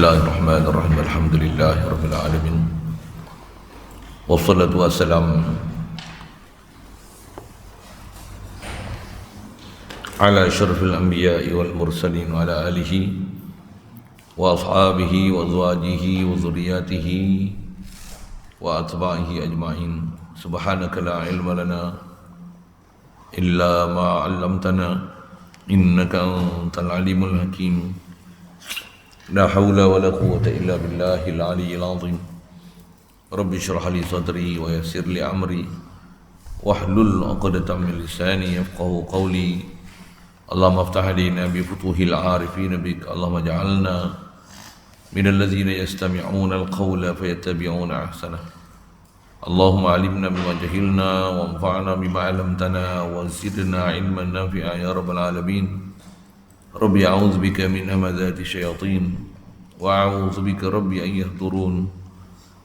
Bismillahirrahmanirrahim. Alhamdulillahirabbil alamin. Wassalatu wassalamu ala asyrafil anbiya'i wal mursalin wa ala alihi wa ashabihi wa azwajihi wa dzurriyyatihi wa atba'ihi ajma'in. Subhanaka la ilma lana illa ma 'allamtana innaka antal alimul hakim. La hawla wa la quwwata illa billahil aliyyil azim. Rabbi shrah li sadri wa yassir li amri wahlul 'uqdatam min lisani yafqahu qawli. Allahumma iftah alaina bi futuhil 'arifin bik. Allahumma ij'alna minal ladzina yastami'una al-qawla fayattabi'una ahsanah. Allahumma 'allimna bima jahilna wanfa'na bima 'allamtana wa zidna 'ilman nafi'a ya rabbal alamin. Rabbi a'udzu bika min hamazati syayatin wa a'udzu bika rabbi an yahdurun.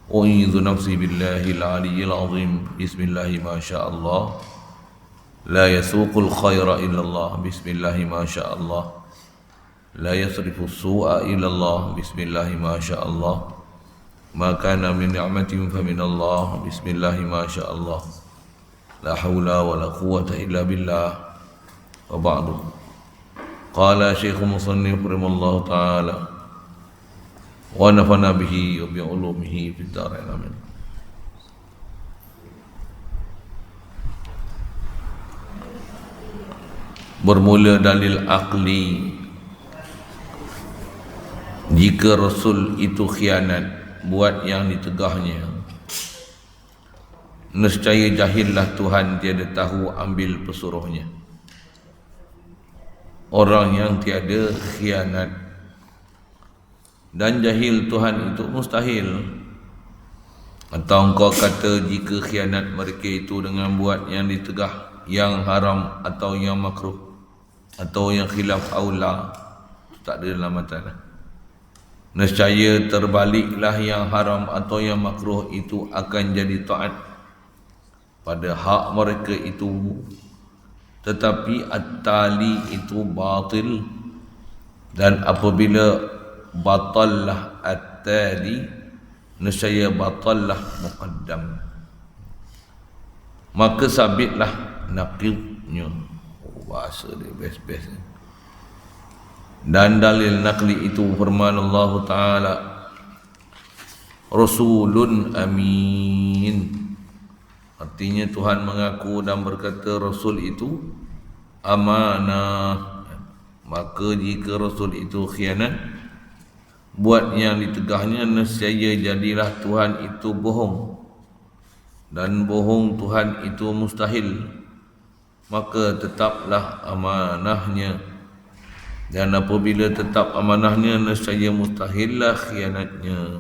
U'idzu nafsi billahil aliyyil azim. Bismillah ma sya'allah. La yasuqul khaira illa Allah. Bismillah ma sya'allah. La yasrifu su'a illa Allah. Bismillah ma sya'allah. Ma kana min ni'matin fa min Allah. Bismillah ma sya'allah. La hawla wa la quwwata illa billah. Wa ba'du. Qala Syekh Musannif rahimallahu ta'ala wa nafana bihi wa bi ulumihi fid dharain amin. Bermula dalil akli. Jika Rasul itu khianat buat yang ditegahnya, nescaya jahillah Tuhan tiada tahu ambil pesuruhnya. Orang yang tiada khianat dan jahil Tuhan itu mustahil. Atau engkau kata jika khianat mereka itu dengan buat yang ditegah, yang haram atau yang makruh atau yang khilaf aula, tak ada dalam matan. Nescaya terbaliklah yang haram atau yang makruh itu akan jadi taat pada hak mereka itu. Tetapi at-tali itu batil, dan apabila batallah at-tali, nescaya batallah muqaddam, maka sabitlah naqidnya. Bahasa dia best-best. Dan dalil naqli itu firman Allah Ta'ala, Rasulun amin. Artinya Tuhan mengaku dan berkata Rasul itu amanah. Maka jika Rasul itu khianat buat yang ditegahnya, nescaya jadilah Tuhan itu bohong, dan bohong Tuhan itu mustahil. Maka tetaplah amanahnya, dan apabila tetap amanahnya, nescaya mustahillah khianatnya.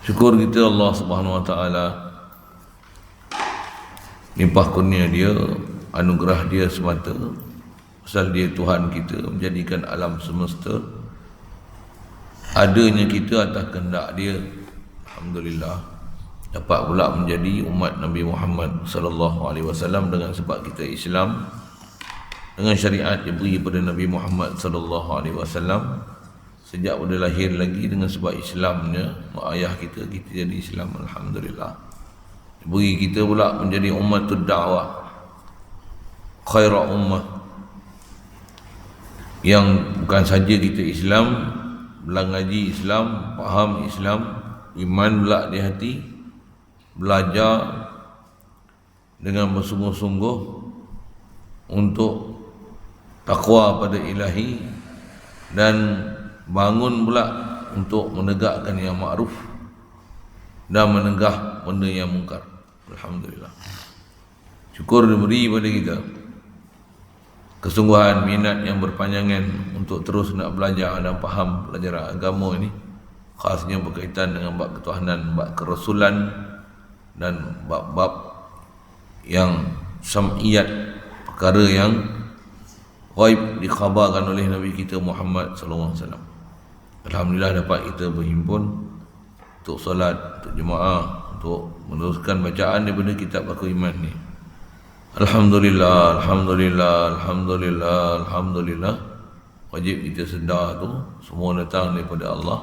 Syukur kita Allah Subhanahu Wa Taala, limpah kurnia dia, anugerah dia semata. Pasal dia Tuhan kita, menjadikan alam semesta adanya kita atas kehendak dia. Alhamdulillah, dapat pula menjadi umat Nabi Muhammad sallallahu alaihi wasallam dengan sebab kita Islam, dengan syariat diberi pada Nabi Muhammad sallallahu alaihi wasallam. Sejak pada lahir lagi dengan sebab Islamnya, mak ayah kita jadi Islam. Alhamdulillah, diberi kita pula menjadi ummatud da'wah, khairah ummah, yang bukan saja kita Islam, ngaji Islam, faham Islam, iman pula di hati, belajar dengan bersungguh-sungguh untuk takwa pada ilahi, dan bangun pula untuk menegakkan yang ma'ruf dan menegah benda yang mungkar. Alhamdulillah, syukur diberi pada kita kesungguhan, minat yang berpanjangan untuk terus nak belajar dan faham pelajaran agama ini, khasnya berkaitan dengan bab ketuhanan, bab kerasulan, dan bab-bab yang sam'iyat, perkara yang ghaib dikhabarkan oleh Nabi kita Muhammad sallallahu alaihi wasallam. Alhamdulillah dapat kita berhimpun untuk solat, untuk jemaah, untuk meneruskan bacaan daripada kitab Aku Iman ni. Alhamdulillah, Alhamdulillah, Alhamdulillah, Alhamdulillah. Wajib kita sedar tu semua datang daripada Allah.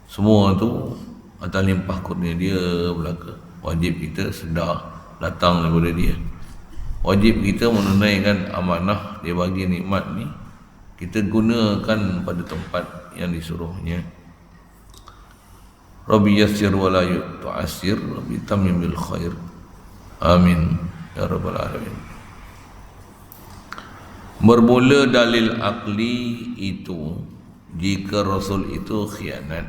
Semua tu atas limpah kurnia dia belaka. Wajib kita sedar datang daripada dia. Wajib kita menunaikan amanah dia bagi nikmat ni, kita gunakan pada tempat yang disuruhnya. Rabbi yassir wa la tu'assir, Rabbi tamim bil khair. Amin ya rabbal alamin. Bermula dalil akli itu jika Rasul itu khianat,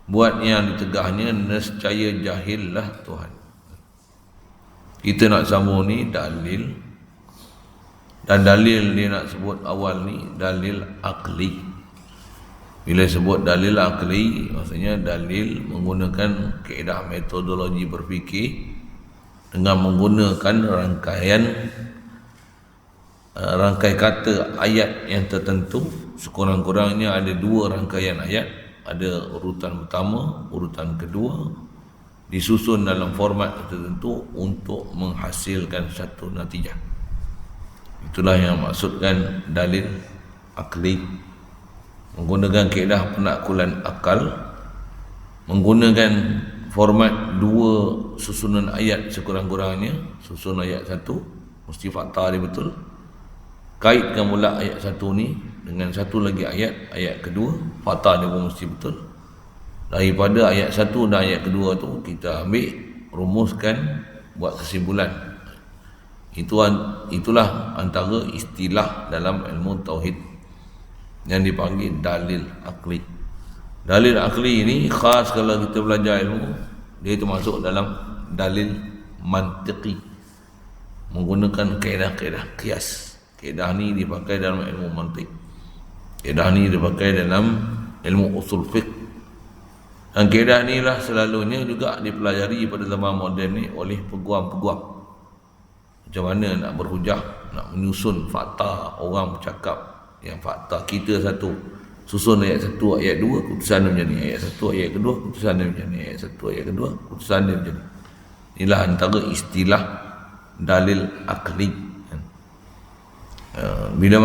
buat yang ditegahnya nescaya jahillah Tuhan. Kita nak sambung ni dalil, dan dalil dia nak sebut awal ni dalil akli. Bila sebut dalil akli, maksudnya dalil menggunakan kaedah metodologi berfikir dengan menggunakan rangkai kata ayat yang tertentu. Sekurang-kurangnya ada 2 rangkaian ayat, ada urutan pertama, urutan kedua, disusun dalam format tertentu untuk menghasilkan satu natijah. Itulah yang maksudkan dalil akli. Menggunakan kaedah penakkulan akal, menggunakan format 2 susunan ayat sekurang-kurangnya. Susun ayat 1 mesti fakta dia betul, kaitkan pula ayat 1 ni dengan satu lagi ayat kedua, fakta dia pun mesti betul. Daripada ayat 1 dan ayat kedua tu kita ambil, rumuskan, buat kesimpulan. Itulah antara istilah dalam ilmu tauhid yang dipanggil dalil akli. Dalil akli ini khas kalau kita belajar ilmu, dia termasuk dalam dalil mantiki, menggunakan kaedah-kaedah qiyas. Kaedah ni dipakai dalam ilmu mantik, kaedah ni dipakai dalam ilmu usul fiqh. Dan kaedah ni lah selalunya juga dipelajari pada zaman moden ni oleh peguam-peguam. Macam mana nak berhujah, nak menyusun fakta orang bercakap yang fakta kita satu, susun ayat 1, ayat 2, keputusan dia macam ni, ayat 1, ayat kedua, keputusan dia macam ni, ayat 1, ayat kedua, keputusan dia macam ni. Inilah antara istilah dalil akli. Bila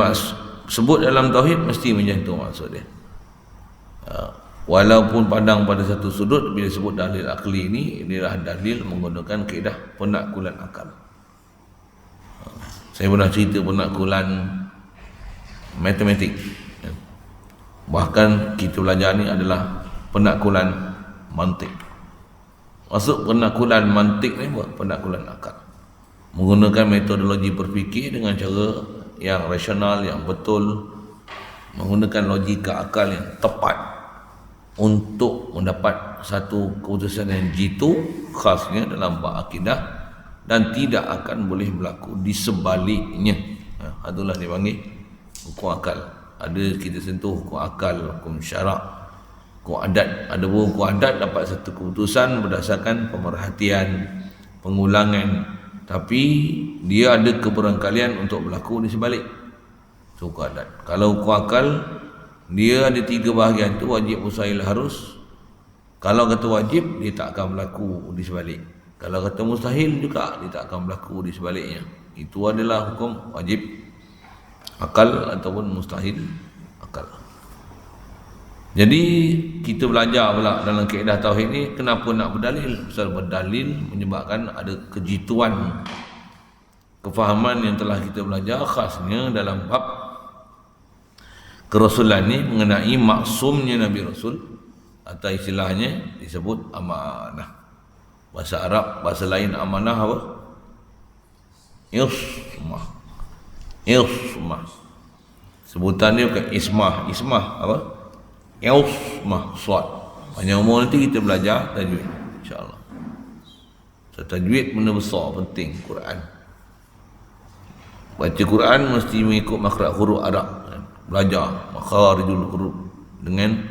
sebut dalam tauhid mesti macam tu maksud dia. Walaupun pandang pada satu sudut, bila sebut dalil akli ini, inilah dalil menggunakan kaedah penakkulan akal. Saya pernah cerita penakkulan matematik. Bahkan kita belajar ni adalah penakkulan mantik. Maksud penakkulan mantik ni buat penakkulan akal, menggunakan metodologi berfikir dengan cara yang rasional, yang betul, menggunakan logika akal yang tepat untuk mendapat satu keputusan yang jitu, khasnya dalam bab akidah, dan tidak akan boleh berlaku di sebaliknya. Itulah dipanggil hukum akal. Ada kita sentuh hukum akal, hukum syarak, hukum adat. Ada pun hukum adat dapat satu keputusan berdasarkan pemerhatian, pengulangan, tapi dia ada keberangkalian untuk berlaku di sebalik. Itu hukum adat. Kalau hukum akal, dia ada 3 bahagian tu, wajib, mustahil, harus. Kalau kata wajib, dia tak akan berlaku di sebalik. Kalau kata mustahil juga, dia tak akan berlaku di sebaliknya. Itu adalah hukum wajib akal ataupun mustahil akal. Jadi kita belajar pula dalam kaedah tauhid ni, kenapa nak berdalil? Pasal berdalil menyebabkan ada kejituan kefahaman yang telah kita belajar, khasnya dalam bab kerasulan ni mengenai maksumnya Nabi Rasul, atau istilahnya disebut amanah. Bahasa Arab, bahasa lain amanah apa? Ismah. Ismah. Sebutan dia bukan ismah. Ismah apa? Ismah. Suat. Panjang umur nanti kita belajar tajwid, insyaAllah. So, tajwid benda besar, penting. Quran, baca Quran mesti mengikut makhraj huruf Arab. Belajar makharijul huruf dengan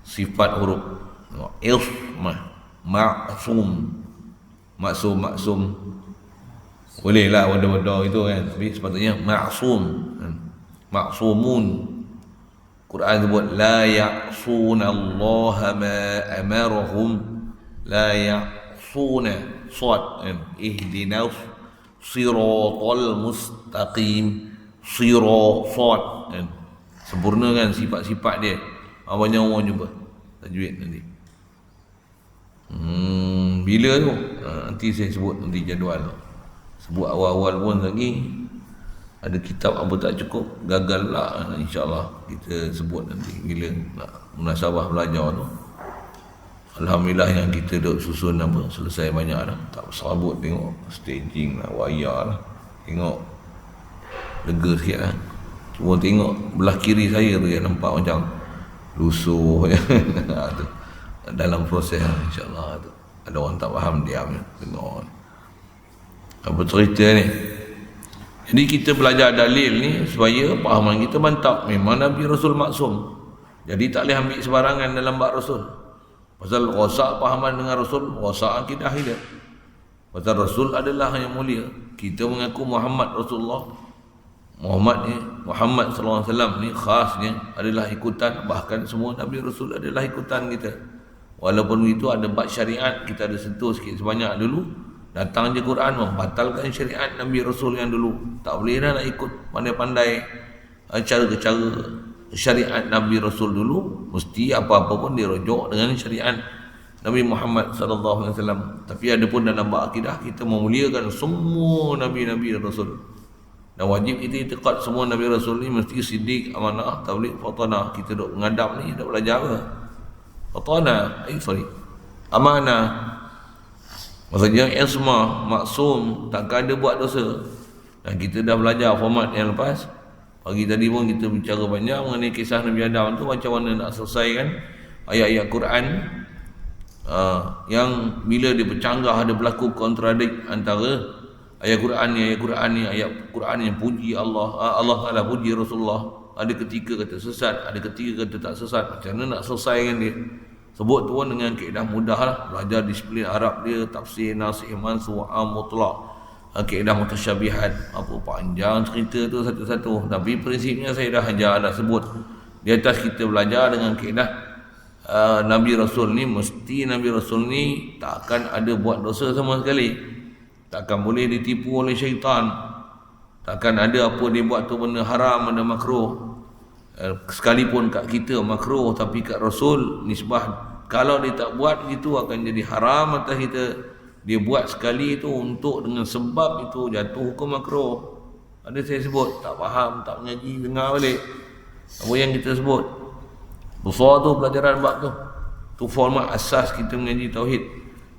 sifat huruf. Ismah, maksum. Maksum boleh lah benda-benda itu kan, tapi sepatutnya maksum, maksumun. Quran sebut la ya'suna Allah ma amarahum, la ya'suna, sad, ihdinas Siratal mustaqim. Sirat kan. Sempurna kan sifat-sifat dia. Banyak orang jumpa tajwid nanti. Bila tu? Nanti saya sebut nanti jadual. Sebut awal-awal pun lagi. Ada kitab apa tak cukup, gagal lah. InsyaAllah kita sebut nanti bila nak munasabah belajar tu. Alhamdulillah yang kita duk susun apa, selesai banyak dah. Tak bersabut tengok staging lah, wayar lah. Tengok lega sikit lah. Cuma tengok belah kiri saya tu yang nampak macam lusuh tu. Dalam proses insyaAllah tu. Ada orang tak faham, diam tengok apa cerita ni. Jadi kita belajar dalil ni supaya pahaman kita mantap. Memang Nabi Rasul maksum, jadi tak boleh ambil sebarangan dalam bab Rasul. Pasal rosak pahaman dengan Rasul, rosak akidah kita. Pasal Rasul adalah yang mulia. Kita mengaku Muhammad Rasulullah. Muhammad sallallahu alaihi wasallam ni khasnya adalah ikutan, bahkan semua Nabi Rasul adalah ikutan kita. Walaupun itu ada bab syariat kita ada sentuh sikit sebanyak dulu. Datang je Quran membatalkan syariat Nabi Rasul yang dulu. Tak boleh dah nak ikut pandai-pandai cara-cara syariat Nabi Rasul dulu. Mesti apa-apa pun dirujuk dengan syariat Nabi Muhammad sallallahu alaihi wasallam. Tapi ada pun dalam bab akidah kita memuliakan semua Nabi-Nabi dan Rasul. Dan wajib kita itikad semua Nabi Rasul ni mesti siddiq, amanah, tabligh, fatanah. Kita duk mengadap ni dak belajar apa? Fatanah, amanah. Maksudnya ismah, maksum, takkan ada buat dosa. Dan kita dah belajar format yang lepas. Pagi tadi pun kita bicara banyak mengenai kisah Nabi Adam tu, macam mana nak selesaikan ayat-ayat Quran yang bila dia bercanggah ada berlaku kontradik antara ayat Quran ni ayat Quran yang puji Allah Ta'ala, puji Rasulullah. Ada ketika kata sesat, ada ketika kata tak sesat. Macam mana nak selesaikan dia? Sebut tu pun dengan kaedah mudah lah. Belajar disiplin Arab dia, tafsir, nasih, mansukh, am, mutlaq, kaedah mutasyabihat. Apa panjang cerita tu satu-satu. Tapi prinsipnya saya dah sebut. Di atas kita belajar dengan kaedah Nabi Rasul ni, mesti Nabi Rasul ni takkan ada buat dosa sama sekali. Takkan boleh ditipu oleh syaitan. Takkan ada apa dia buat tu benda haram, benda makruh. Sekalipun kat kita makruh, tapi kat Rasul nisbah, kalau dia tak buat itu akan jadi haram atas kita. Dia buat sekali itu untuk dengan sebab itu jatuh hukum makruh. Ada saya sebut, tak faham, tak mengaji, dengar balik apa yang kita sebut. Besar tu pelajaran bab tu. Tu format asas kita mengaji tauhid,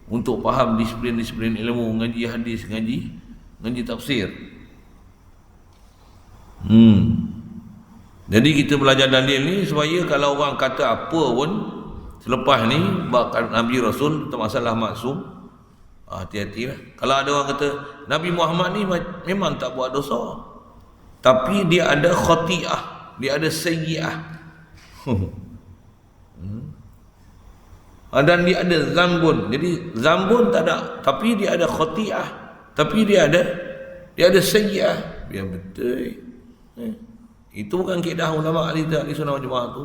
untuk faham disiplin-disiplin ilmu, mengaji hadis, mengaji tafsir. Jadi kita belajar dalil ni supaya kalau orang kata apa pun selepas ni bakal Nabi Rasul tentang masalah maksum, hati-hatilah. Kalau ada orang kata Nabi Muhammad ni memang tak buat dosa, tapi dia ada khati'ah, dia ada sayyi'ah. Dan dia ada zambun. Jadi zambun tak ada, tapi dia ada khati'ah, tapi dia ada sayyi'ah. Biar betul. Itu bukan kaedah ulama ahli sunnah wal jamaah tu.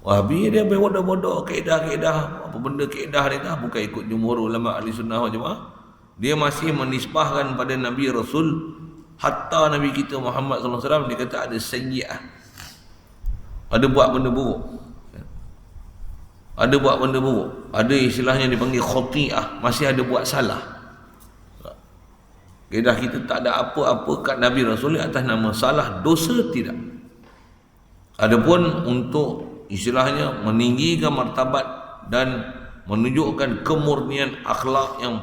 Wahabi dia bodoh-bodoh kaedah-kaedah, apa benda kaedah ni dah bukan ikut jumhur ulama ahli sunnah wal jamaah. Dia masih menisbahkan pada Nabi Rasul, hatta Nabi kita Muhammad sallallahu alaihi wasallam, dia kata ada sayyi'ah. Ada buat benda buruk. Ada istilahnya dipanggil khati'ah, masih ada buat salah. Kaedah kita tak ada apa-apa kat Nabi Rasul atas nama salah, dosa tidak. Adapun untuk istilahnya meninggikan martabat dan menunjukkan kemurnian akhlak, yang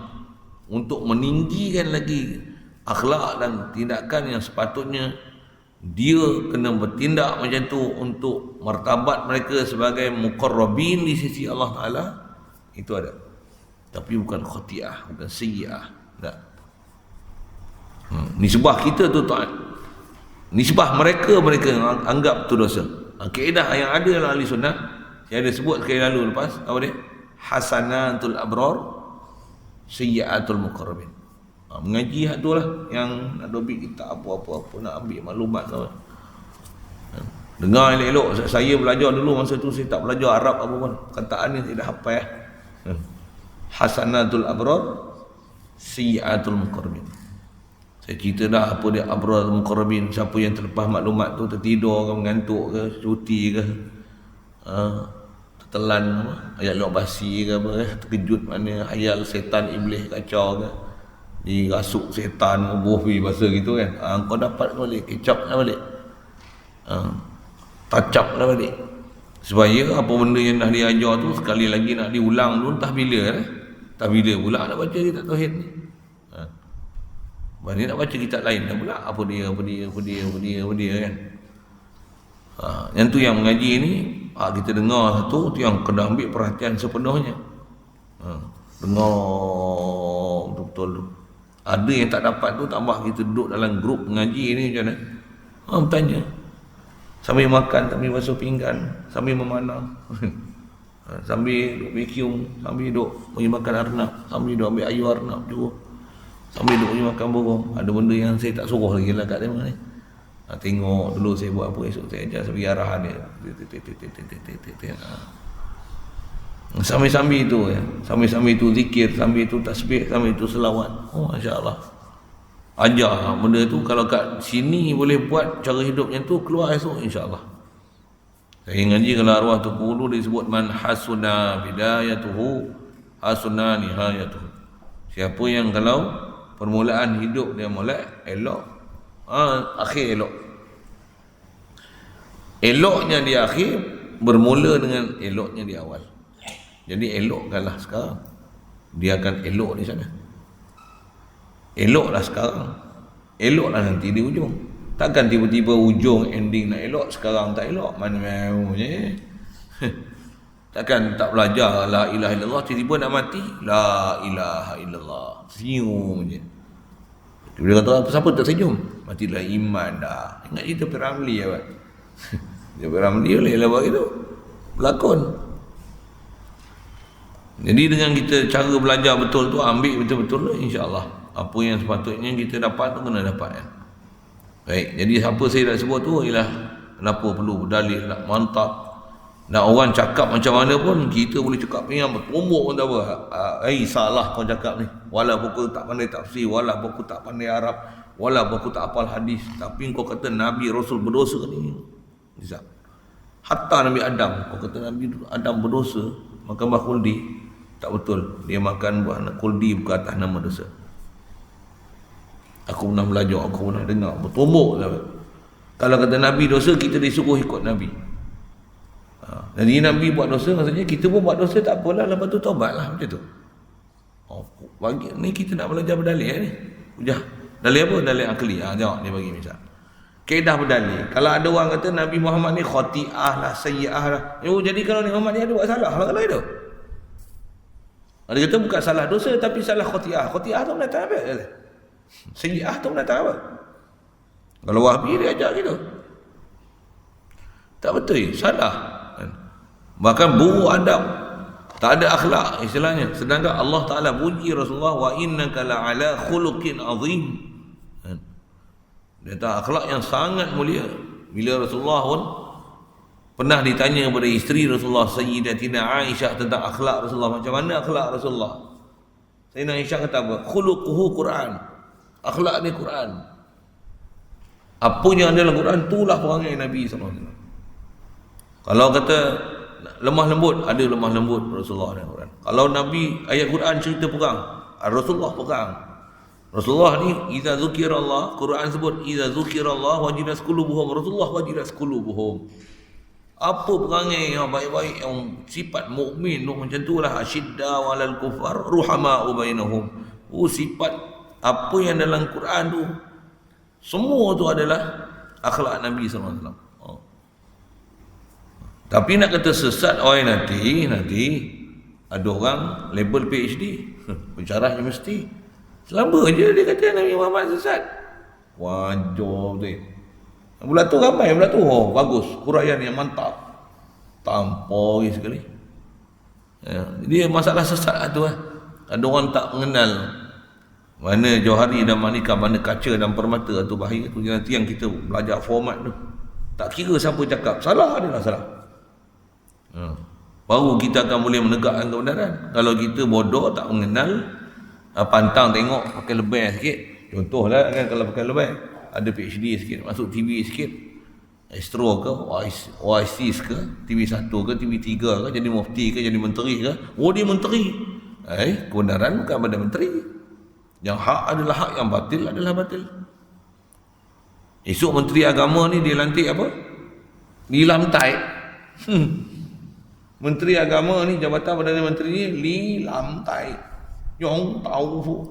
untuk meninggikan lagi akhlak dan tindakan yang sepatutnya dia kena bertindak macam tu untuk martabat mereka sebagai muqarrabin di sisi Allah Ta'ala, itu ada. Tapi bukan khati'ah, bukan sayyi'ah. Tak. Nisbah kita tu tak, nisbah mereka anggap tu dosa. Kaedah yang ada dalam ahli sunnah yang ada sebut sekali lalu lepas, apa dia? Hasanatul abrar, sayyiatul muqarrabin. Mengaji hak tu lah, yang nak dobit kita apa-apa nak ambil maklumat tu. Dengar elok-elok. Saya belajar dulu masa tu saya tak belajar Arab apa pun. Kataan ni tidak hafal. Hasanatul abrar, sayyi'atul muqarrabin. Saya cerita dah apa dia abrarul muqarrabin, siapa yang terlepas maklumat tu, tertidur ke, mengantuk ke, cuti ke, tertelan ayat luar basi ke apa, terkejut mana hayal setan iblis kacau ke, dirasuk setan buh bahasa gitu kan, kau dapat balik, kecap lah balik, tacap lah balik, supaya apa benda yang dah diajar tu sekali lagi nak diulang tu entah bila entah bila pula nak baca kitab tauhid ni. Ni nak baca kitab lain dah pula apa dia kan. Yang tu yang mengaji ni kita dengar satu tu yang kena ambil perhatian sepenuhnya. Dengar betul-betul tu. Ada yang tak dapat tu, tambah kita duduk dalam grup mengaji ni macam mana? Bertanya. Sambil makan, sambil basuh pinggan, sambil memanah. Sambil duduk vacuum, sambil duduk pergi makan arnab, sambil duduk ambil ayu arnab juga. Sambil duduk pergi makan burung. Ada benda yang saya tak suruh lagi lah kat dia ni. Tengok dulu saya buat apa, esok saya ajar sambil arahan dia. Sambil-sambil itu ya. Sambil-sambil itu zikir, sambil itu tasbih, sambil itu selawat. Masya-Allah. Ajar benda tu kalau kat sini boleh buat cara hidup yang tu, keluar esok insya-Allah. Saya ngaji kalau arwah tu dulu disebut man hasuna bidayatuhu hasuna nihayatuhu. Siapa yang kalau permulaan hidup dia molek elok, akhir elok. Eloknya di akhir bermula dengan eloknya di awal. Jadi elokkanlah sekarang, dia akan elok di sana. Eloklah sekarang, eloklah nanti di ujung. Takkan tiba-tiba ujung ending nak elok, sekarang tak elok, mana mau je. Takkan tak belajar la ilaha illallah, tiba-tiba nak mati la ilaha illallah, senyum je. Dia kata siapa tak senyum, matilah iman dah. Ingat cerita Piramli apa? Dia Piramli boleh lah buat gitu, berlakon. Jadi dengan kita cara belajar betul tu, ambil betul-betul lah, insya-Allah apa yang sepatutnya kita dapat tu kena dapat kan. Baik, jadi apa saya nak sebut tu ialah kenapa perlu berdalil, nak mantap. Nak orang cakap macam mana pun kita boleh cakap yang bertumbuk pun tak apa. Salah kau cakap ni. Walaupun aku tak pandai tafsir, walaupun aku tak pandai Arab, walaupun aku tak hafal hadis, tapi kau kata Nabi Rasul berdosa ni. Bisa. Hatta Nabi Adam, kau kata Nabi Adam berdosa, makan buah kuldi, tak betul. Dia makan buah kuldi bukan atas nama dosa. Aku pernah belajar, aku pernah dengar, bertumbuk sahabat. Kalau kata Nabi dosa, kita disuruh ikut Nabi. Jadi Nabi buat dosa, maksudnya kita pun buat dosa, tak apalah, lepas tu taubatlah, macam tu. Bagi ni kita nak belajar berdalil ni. Ujah. Dalil apa? Dalil akli. Jawab dia bagi misal. Kaedah berdalil. Kalau ada orang kata Nabi Muhammad ni khati'ah lah, sayyi'ah lah. Jadi kalau Nabi Muhammad ni ada buat salah lah kalau itu. Ada kata bukan salah dosa, tapi salah khati'ah. Khati'ah tu mendatang apa? Sayyi'ah tu mendatang apa? Kalau Wahbi dia ajar gitu. Tak betul, salah. Bahkan buruk adab, tak ada akhlak istilahnya. Sedangkan Allah Ta'ala puji Rasulullah, wa innaka la'ala khuluqin azim. Dia tak akhlak yang sangat mulia. Bila Rasulullah pun pernah ditanya kepada isteri Rasulullah, Sayyidatina Aisyah, tentang akhlak Rasulullah, macam mana akhlak Rasulullah. Sayyidina Aisyah kata apa? Khuluquhu Quran. Akhlak ni Quran. Apa yang ada dalam Quran, itulah perangai Nabi SAW. Kalau kata lemah lembut, ada lemah lembut Rasulullah dalam Quran. Kalau Nabi ayat Quran cerita perang, Rasulullah perang. Rasulullah ni idza zukirallah, Quran sebut idza zukirallah wajilas qulubuhum, Rasulullah wajilas qulubuhum. Apa perangai yang baik-baik, yang sifat mukmin tu macam itulah, asyidda walal kufar ruhama'u bainahum. Sifat apa yang dalam Quran tu semua tu adalah akhlak Nabi SAW. Tapi nak kata sesat nanti ada orang label PhD pencarah universiti, selama je dia kata Nabi Muhammad sesat. Wajar tu. Belatu ramai, belatu bagus, huraian yang mantap, tampoi sekali. Jadi masalah sesat tu ada orang tak mengenal mana Johari dan Manika, mana kaca dan permata tu bahaya tu. Nanti yang kita belajar format tu, tak kira siapa cakap, salah adalah salah. Baru kita akan boleh menegakkan kebenaran. Kalau kita bodoh, tak mengenal, pantang tengok pakai lebih sikit. Contohlah kan, kalau pakai lebih ada PhD sikit, masuk TV sikit, Astro ke, Oasis ke, TV1 ke, TV3 ke, jadi mufti ke, jadi menteri ke. Oh, dia menteri. Kebenaran bukan pada menteri. Yang hak adalah hak, yang batil adalah batil. Esok menteri agama ni dia lantik apa? Lilamtai. Menteri agama ni, jabatan Perdana Menteri ni lilamtai. Yong tahu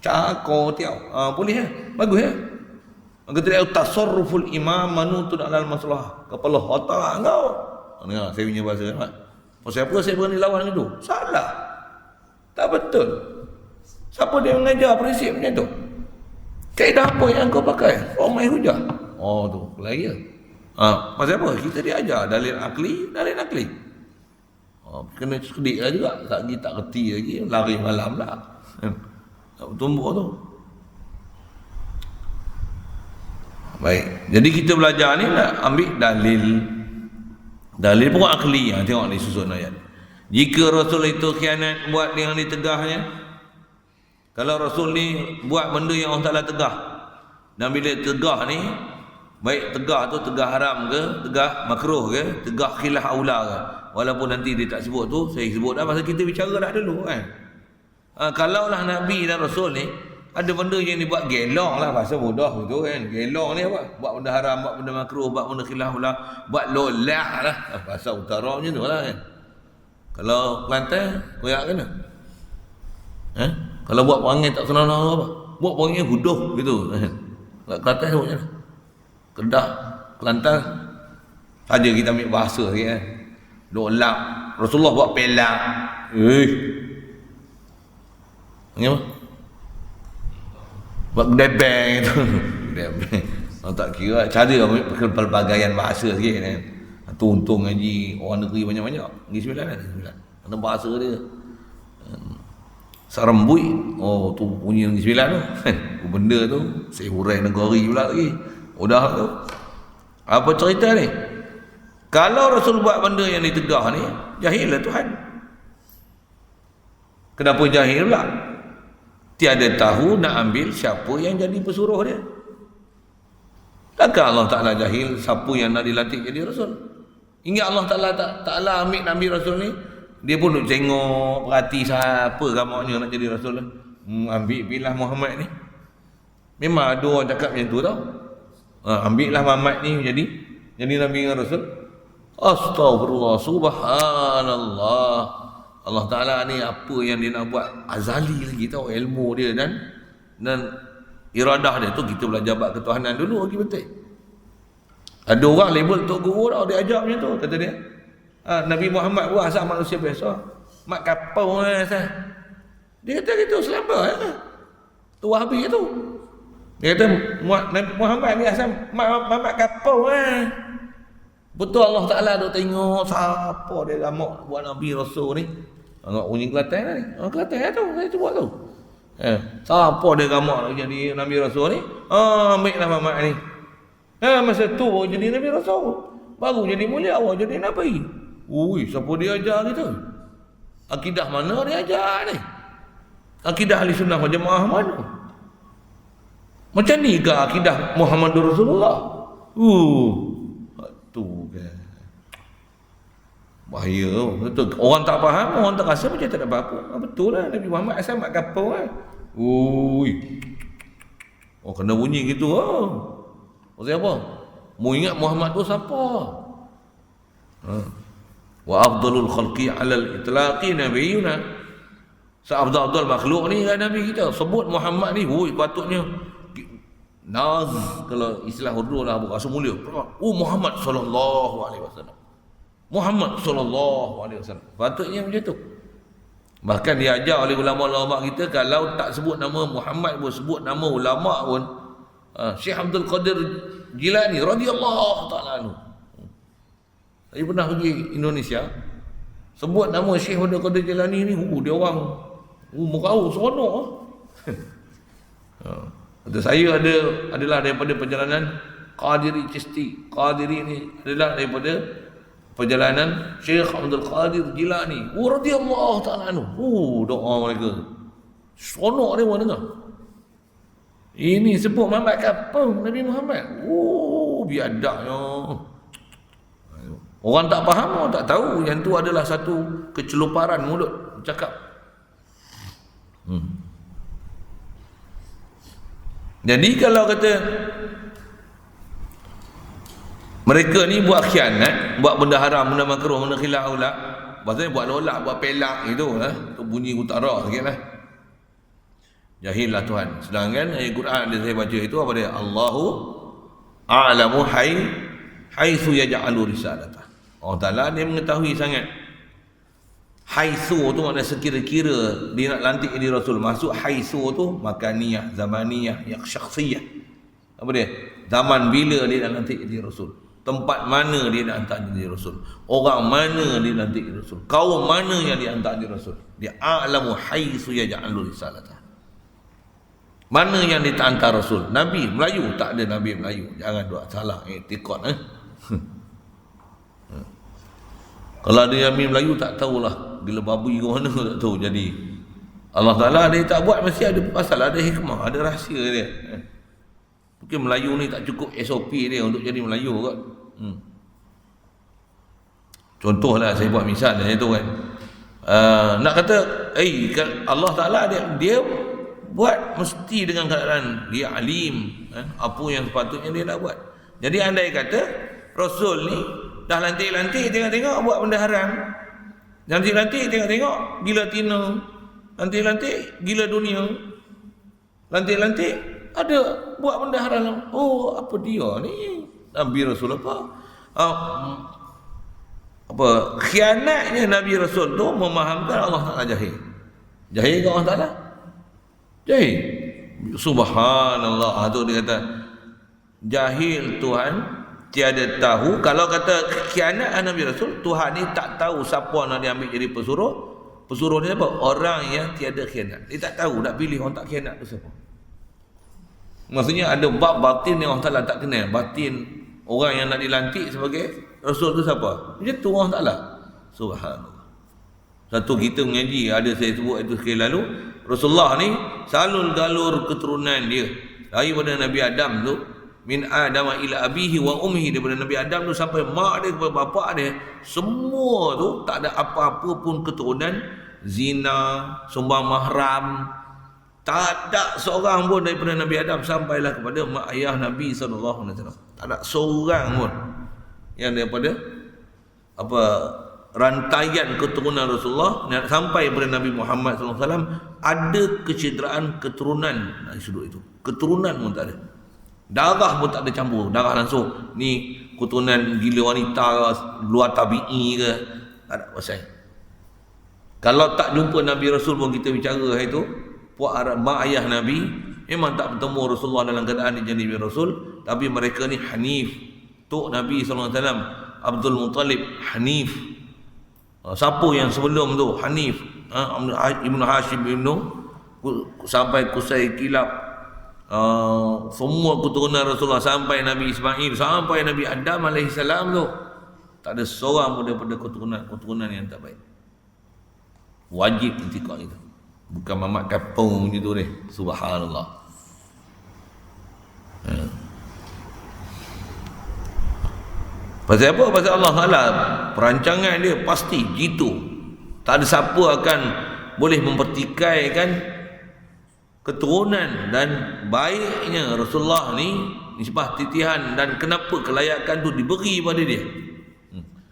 cako tiao. Boleh bagus Kata dia tasarruful imam manutun alal maslahah. Kepala otak kau. Dengar saya punya bahasa kan. Pasal apa saya berani lawan itu? Salah. Tak betul. Siapa dia mengajar prinsip macam tu? Kaedah apa yang kau pakai? Ramai hujah. Oh tu, lagi ya. Pasal apa? Kita diajar dalil akli. Kena sedik lah juga. Lagi tak reti lagi, lari malam lah. Tak bertumbuk tu. Baik. Jadi kita belajar ni nak ambil dalil. Dalil pun akli. Tengok ni susun ayat. Jika Rasul itu khianat buat yang ditegahnya, kalau Rasul ni buat benda yang Allah Ta'ala tegah, dan bila tegah ni, baik tegah tu tegah haram ke, tegah makruh ke, tegah khilaf aula ke, walaupun nanti dia tak sebut tu, saya sebut dah pasal kita bicara dah dulu kan. Kalaulah Nabi dan Rasul ni ada benda yang dibuat gelong lah, bahasa bodoh tu kan. Gelong ni apa? Buat benda haram, buat benda makruh, buat benda khilaf aula, buat lolak lah, bahasa utara macam tu lah kan. Kalau Kelantan koyak kena. Kalau buat perangai tak senang-senang apa? Buat perangai huduh gitu. Kelantan sebut macam mana? Kedah, Kelantan saja kita ambil bahasa sikit kan. Lolak. Rasulullah buat pelak. Ni apa? Buat debeng gitu. Debeng. Orang tak kira cara pelbagaian bahasa sikit kan. Untung ngaji orang negeri banyak-banyak. Negeri Sembilan kan? Ada bahasa dia. Sarambui. Oh tu bunyi Negeri Sembilan tu. Benda tu saya hurai negeri pula lagi. Udah tu. Apa cerita ni? Kalau Rasul buat benda yang ditegah ni, jahil lah Tuhan. Kenapa jahil pula? Tiada tahu nak ambil siapa yang jadi pesuruh dia. Takkan Allah Ta'ala jahil siapa yang nak dilantik jadi Rasul? Ingat Allah Ta'ala ambil Nabi Rasul ni, dia pun duk tengok, perhati siapa gamaknya nak jadi Rasul lah. Ambil pilih Muhammad ni. Memang ada orang cakap macam tu tau. Ambil lah Muhammad ni jadi Nabi dengan Rasul. Astagfirullah, subhanallah. Allah Ta'ala ni apa yang dia nak buat azali lagi tau, ilmu dia dan iradah dia tu. Kita belajar bab ketuhanan dulu lagi betul. Ada orang label tok guru tau, dia ajar macam tu, kata dia. Nabi Muhammad pun asal manusia biasa. Mak kapau asal. Dia kata gitu selamba tu Wahabi tu. Dia kata Nabi Muhammad ni asal mak kapau Betul Allah Ta'ala duk tengok siapa dia gamak buat Nabi Rasul ni. Tengok bunyi Kelantan ni. Kelantan tu saya buat tu. Siapa dia gamak jadi Nabi Rasul ni? Ambil lah Muhammad ni. Masa tu jadi Nabi Rasul, baru jadi mulia awak jadi Nabi. Ui, siapa dia ajar kita? Akidah mana dia ajar ni? Akidah Ahli Sunnah wal Jamaah mana? Macam ni ke akidah Muhammadur Rasulullah? Tu kan. Bahaya betul. Orang tak faham, orang tak rasa macam tak ada apa-apa. Betul lah, Nabi Muhammad asal mak kapau kan. Ui. Oh kena bunyi gitu Maksudnya apa? Mu ingat Muhammad tu siapa? Wa afdalul khalqi alal itlaqi nabiyuna. Seabdal-abdal makhluk ni kan Nabi kita. Sebut Muhammad ni, patutnya Naz, kalau istilah Urdu lah, rasa mulia. Muhammad sallallahu alaihi wasallam. Muhammad sallallahu alaihi wasallam. Patutnya macam tu. Bahkan diajar oleh ulama-ulama kita, kalau tak sebut nama Muhammad pun, sebut nama ulama pun. Syekh Abdul Qadir Jilani radhiyallahu taala anhu. Saya pernah pergi Indonesia. Sebut nama Syekh Abdul Qadir Jilani ni, dia orang merau seronok. Kata saya adalah daripada perjalanan Qadiri Chisti. Qadiri ni adalah daripada perjalanan Syekh Abdul Qadir Jilani radhiyallahu taala anhu. Doa mereka. Seronok dia orang dengar. Ini sebut Muhammad kapan? Nabi Muhammad. Oh, biadaknya. Orang tak faham, orang tak tahu. Yang tu adalah satu keceluparan mulut cakap. Jadi kalau kata mereka ni buat khianat, buat benda haram, benda makruh, benda khilaf aula, maksudnya buat nolak, buat pelak gitu lah, tu bunyi utara sikit lah. Jahil lah Tuhan. Sedangkan ayat Quran yang saya baca itu apa dia? Allahu a'lamu haitsu yaj'alu risalatah. Allah Ta'ala dia mengetahui sangat. Haitsu tu maknanya sekira-kira dia nak lantik jadi Rasul. Maksud haitsu tu makaniyah, zamaniyah, yang syakhsiyah. Apa dia? Zaman bila dia nak lantik jadi Rasul. Tempat mana dia nak hantar jadi Rasul. Orang mana dia nak lantik jadi Rasul. Kaum mana yang dia hantar jadi Rasul. Dia a'lamu haitsu yaj'alu risalatah. Mana yang dia tak hantar Rasul? Nabi Melayu? Tak ada Nabi Melayu. Jangan buat salah etikot. Kalau ada Nabi Melayu tak tahulah. Bila babi ke mana tak tahu. Jadi Allah Ta'ala dia tak buat mesti ada pasal, ada hikmah, ada rahsia dia. Mungkin Melayu ni tak cukup SOP dia untuk jadi Melayu kot. Contohlah saya buat misal macam tu kan. Nak kata Allah Ta'ala dia buat mesti dengan keadaan dia alim, apa yang sepatutnya dia nak buat. Jadi andai kata Rasul ni dah lantik-lantik tengok-tengok buat benda haram, lantik-lantik tengok-tengok gila tina, lantik-lantik gila dunia, lantik-lantik ada buat benda haram. Oh, apa dia ni Nabi Rasul apa khianatnya Nabi Rasul tu memahamkan Allah Ta'ala jahil ke Allah Ta'ala? Jahil. Subhanallah. Tu dia kata jahil Tuhan tiada tahu. Kalau kata khianat Nabi Rasul, Tuhan ni tak tahu siapa nak diambil jadi pesuruh. Pesuruh dia apa? Orang yang tiada khianat. Dia tak tahu nak pilih orang tak khianat tu siapa. Maksudnya ada bab batin yang Allah Ta'ala tak kenal. Batin orang yang nak dilantik sebagai Rasul tu siapa? Macam tu Allah Ta'ala. Subhanallah. Satu kita mengaji, ada saya sebut itu sekali lalu, Rasulullah ni salul galur keturunan dia daripada Nabi Adam tu, min Adam ila abihi wa ummihi, daripada Nabi Adam tu sampai mak dia kepada bapak dia, semua tu tak ada apa-apa pun keturunan zina, sumbang mahram, tak ada seorang pun daripada Nabi Adam sampailah kepada mak ayah Nabi SAW. Tak ada seorang pun yang daripada apa rantaian keturunan Rasulullah sampai kepada Nabi Muhammad SAW ada kecederaan keturunan dari sudut itu. Keturunan pun tak ada. Darah pun tak ada campur. Darah langsung. Ni keturunan gila wanita ke, luar tabi'i ke. Tak ada pasal. Kalau tak jumpa Nabi Rasul pun kita bicara hari itu, puak mak ayah Nabi memang tak bertemu Rasulullah dalam keadaan dia jadi Rasul. Tapi mereka ni Hanif. Tok Nabi SAW, Abdul Muttalib, Hanif. Siapa yang sebelum tu? Hanif, Ibnu Hashim sampai Qusay Kilab, semua keturunan Rasulullah sampai Nabi Ismail, sampai Nabi Adam AS tu, tak ada seorang pun daripada keturunan yang tak baik. Wajib intikad itu. Bukan mamak kapung gitu ni. Subhanallah. Pasal apa? Pasal Allah Ta'ala perancangan dia pasti gitu. Tak ada siapa akan boleh mempertikaikan keturunan dan baiknya Rasulullah ni nisbah titihan dan kenapa kelayakan tu diberi pada dia.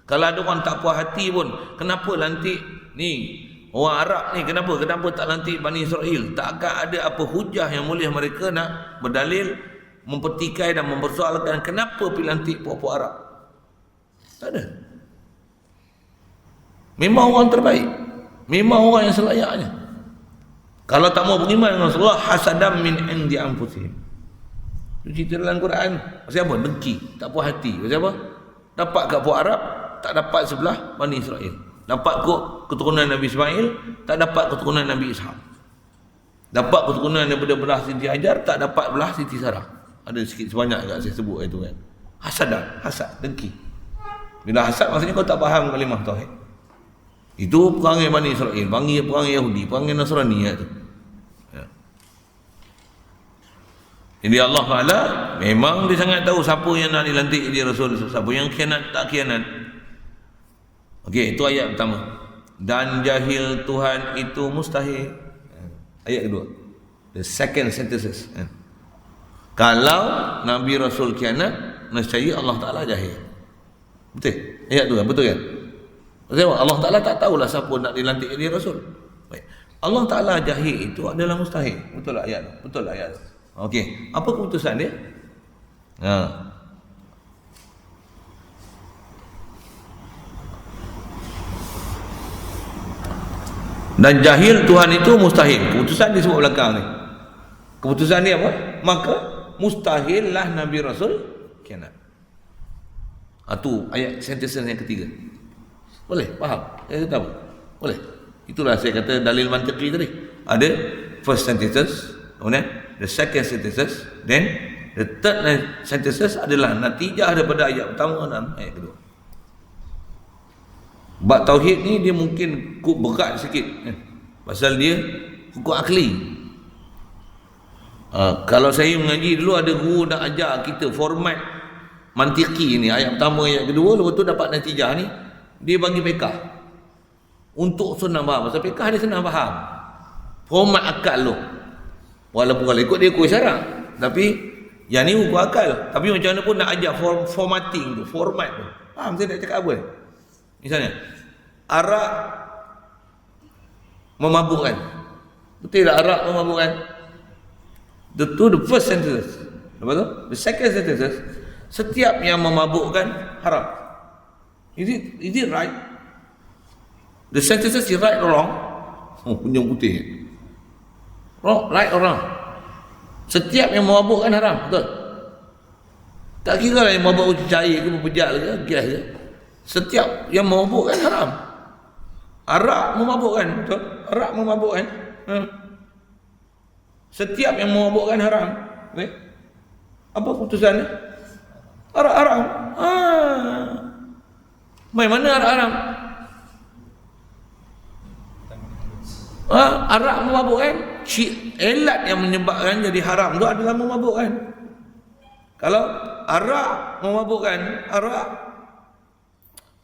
Kalau ada orang tak puas hati pun, kenapa lantik ni orang Arab ni, kenapa tak lantik Bani Israel? Tak akan ada apa hujah yang boleh mereka nak berdalil mempertikai dan mempersoalkan kenapa pilih lantik puak-puak Arab. Tak ada. Memang orang terbaik, memang orang yang selayaknya. Kalau tak mau beriman dengan Rasulullah, hasadam min indi anfusihim. Itu cerita dalam Quran. Pasal apa? Dengki, tak puas hati. Pasal apa? Dapat kat puak Arab, tak dapat sebelah Bani Israel. Dapat kot keturunan Nabi Ismail, tak dapat keturunan Nabi Ishaq. Dapat keturunan daripada belah Siti Hajar, tak dapat belah Siti Sarah. Ada sikit sebanyak kat saya sebut itu kan. Hasad, dengki. Bila hasad maksudnya kau tak faham kalimah tauhid. Itu perangai Bani Israel, perangai Yahudi, perangai Nasrani itu. Jadi Allah Ta'ala memang dia sangat tahu siapa yang nak dilantik jadi Rasul, siapa yang khianat tak khianat. Okey, itu ayat pertama. Dan jahil Tuhan itu mustahil. Ayat kedua, the second synthesis. Kalau Nabi Rasul khianat, nescaya Allah Ta'ala jahil. Betul? Ayat tu kan? Betul kan? Allah Ta'ala tak tahulah siapa nak dilantik jadi Rasul. Baik. Allah Ta'ala jahil itu adalah mustahil. Betul tak ayat tu? Betul tak ayat tu? Okey, apa keputusan dia? Dan jahil Tuhan itu mustahil. Keputusan dia sebut belakang ni. Keputusan dia apa? Maka mustahillah Nabi Rasul khianat. Itu ayat sentence yang ketiga. Boleh? Faham? Tahu? Boleh? Itulah saya kata dalil mantiqi tadi. Ada first synthesis, kemudian the second synthesis, then the third synthesis adalah natijah daripada ayat pertama dan ayat kedua. Bab tauhid ni dia mungkin berat sikit, pasal dia hukum akli. Kalau saya mengaji dulu, ada guru nak ajar kita format mantiki ni, ayat pertama ayat kedua, lepas tu dapat natijah ni, dia bagi pekah untuk senang faham. Pasal pekah dia senang faham, format akal tu. Walaupun kalau ikut dia kuis syarak, tapi yang ni hukum akal. Tapi macam mana pun nak ajar formatting tu, format tu. Faham saya nak cakap apa? Misalnya, arak memabukkan. Betul tak arak memabukkan? The first sentence. Lepas tu, the second sentence, setiap yang memabukkan haram. Is it right? The sentences is right or wrong? Punya putih. Wrong, right or wrong? Setiap yang memabukkan haram, betul? Tak kira lah yang mabuk cair ke, berpejak ke, gas ke. Setiap yang memabukkan haram. Arak memabukkan, betul? Arak memabukkan. Setiap yang memabukkan haram. Okay? Apa putusannya? Arak haram. Mana arak haram? Arak memabukkan. Elat yang menyebabkan jadi haram tu adalah memabukkan. Kalau arak memabukkan,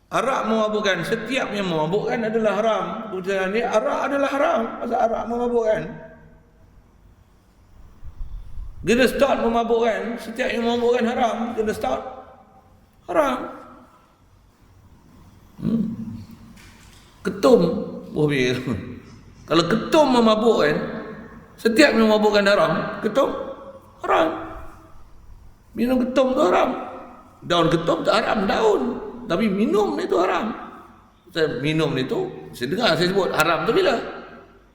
arak memabukkan, setiap yang memabukkan adalah haram. Keputusan dia, arak adalah haram pasal arak memabukkan. Dia start memabukkan, setiap yang memabukkan haram, dia start haram. Ketum, kalau ketum memabukkan, setiap yang memabukkan haram, ketum haram. Minum ketum tu haram. Daun ketum tak haram, daun. Tapi minum ni tu haram. Saya minum ni tu, saya dengar saya sebut haram tu bila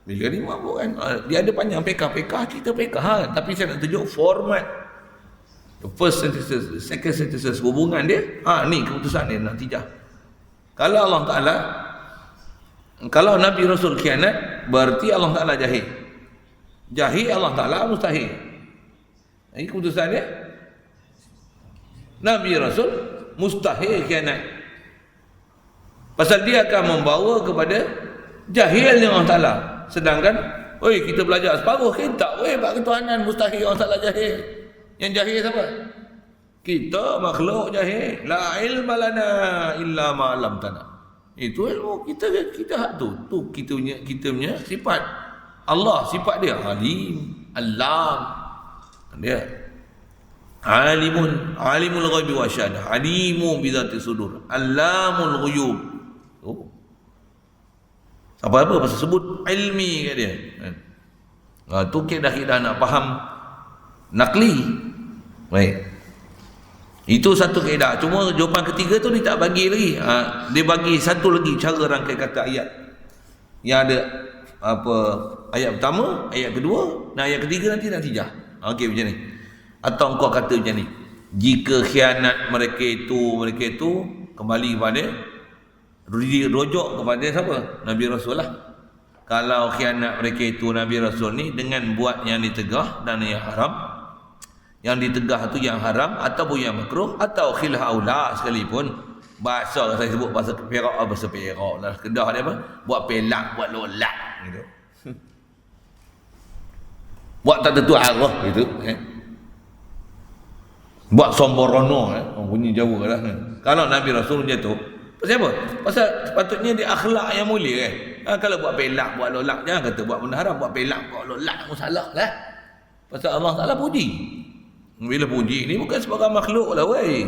dia mabuk kan. Dia ada panjang pekah kita pekah. Tapi saya nak tunjuk format. The first synthesis, the second synthesis, hubungan dia. Ni keputusan dia, natijah. Kalau Allah Ta'ala, kalau Nabi Rasul khianat, berarti Allah Ta'ala jahil. Jahil Allah Ta'ala mustahil. Ini keputusan dia. Nabi Rasul mustahil khianat. Pasal dia akan membawa kepada jahilnya Allah Ta'ala. Sedangkan, kita belajar separuh, kita tak bab ketuhanan, mustahil Allah Ta'ala jahil. Yang jahil siapa? Kita makhluk jahil. La ilma lana illa ma 'allamtana. Itu ilmu kita hak tu. Tu kita punya sifat. Allah sifat dia alim, alam. Dia alimul ghaibi wasyahadah, alimu bi dzati sudur, allamul ghuyub. Apa-apa pasal sebut ilmi kat dia. Tu kaedah nak faham nakli. Baik. Itu satu kaedah. Cuma jawapan ketiga tu dia tak bagi lagi. Dia bagi satu lagi cara rangkai kata ayat. Yang ada ayat pertama, ayat kedua, dan ayat ketiga nanti natijah. Okey macam ni. Atau engkau kata macam ni. Jika khianat mereka itu kembali kepada rujuk kepada siapa? Nabi Rasul lah. Kalau khianat mereka itu Nabi Rasul ni dengan buat yang ditegah dan yang haram, yang ditegah tu yang haram ataupun yang makruh atau khilaf aula sekalipun, bahasa saya sebut bahasa perak lah, Kedah dia apa? Buat pelak, buat lolak gitu. Buat tak tentu arah gitu. Buat somborono bunyi Jawa lah kan. Kalau Nabi Rasul jatuh, pasal apa? Pasal sepatutnya dia akhlak yang mulia kan. Kalau buat pelak, buat lolak, jangan kata buat benda haram, buat pelak, buat lolak pun salah lah. Pasal Allah Taala puji. Bila puji ni bukan sebagai makhluk lah weh.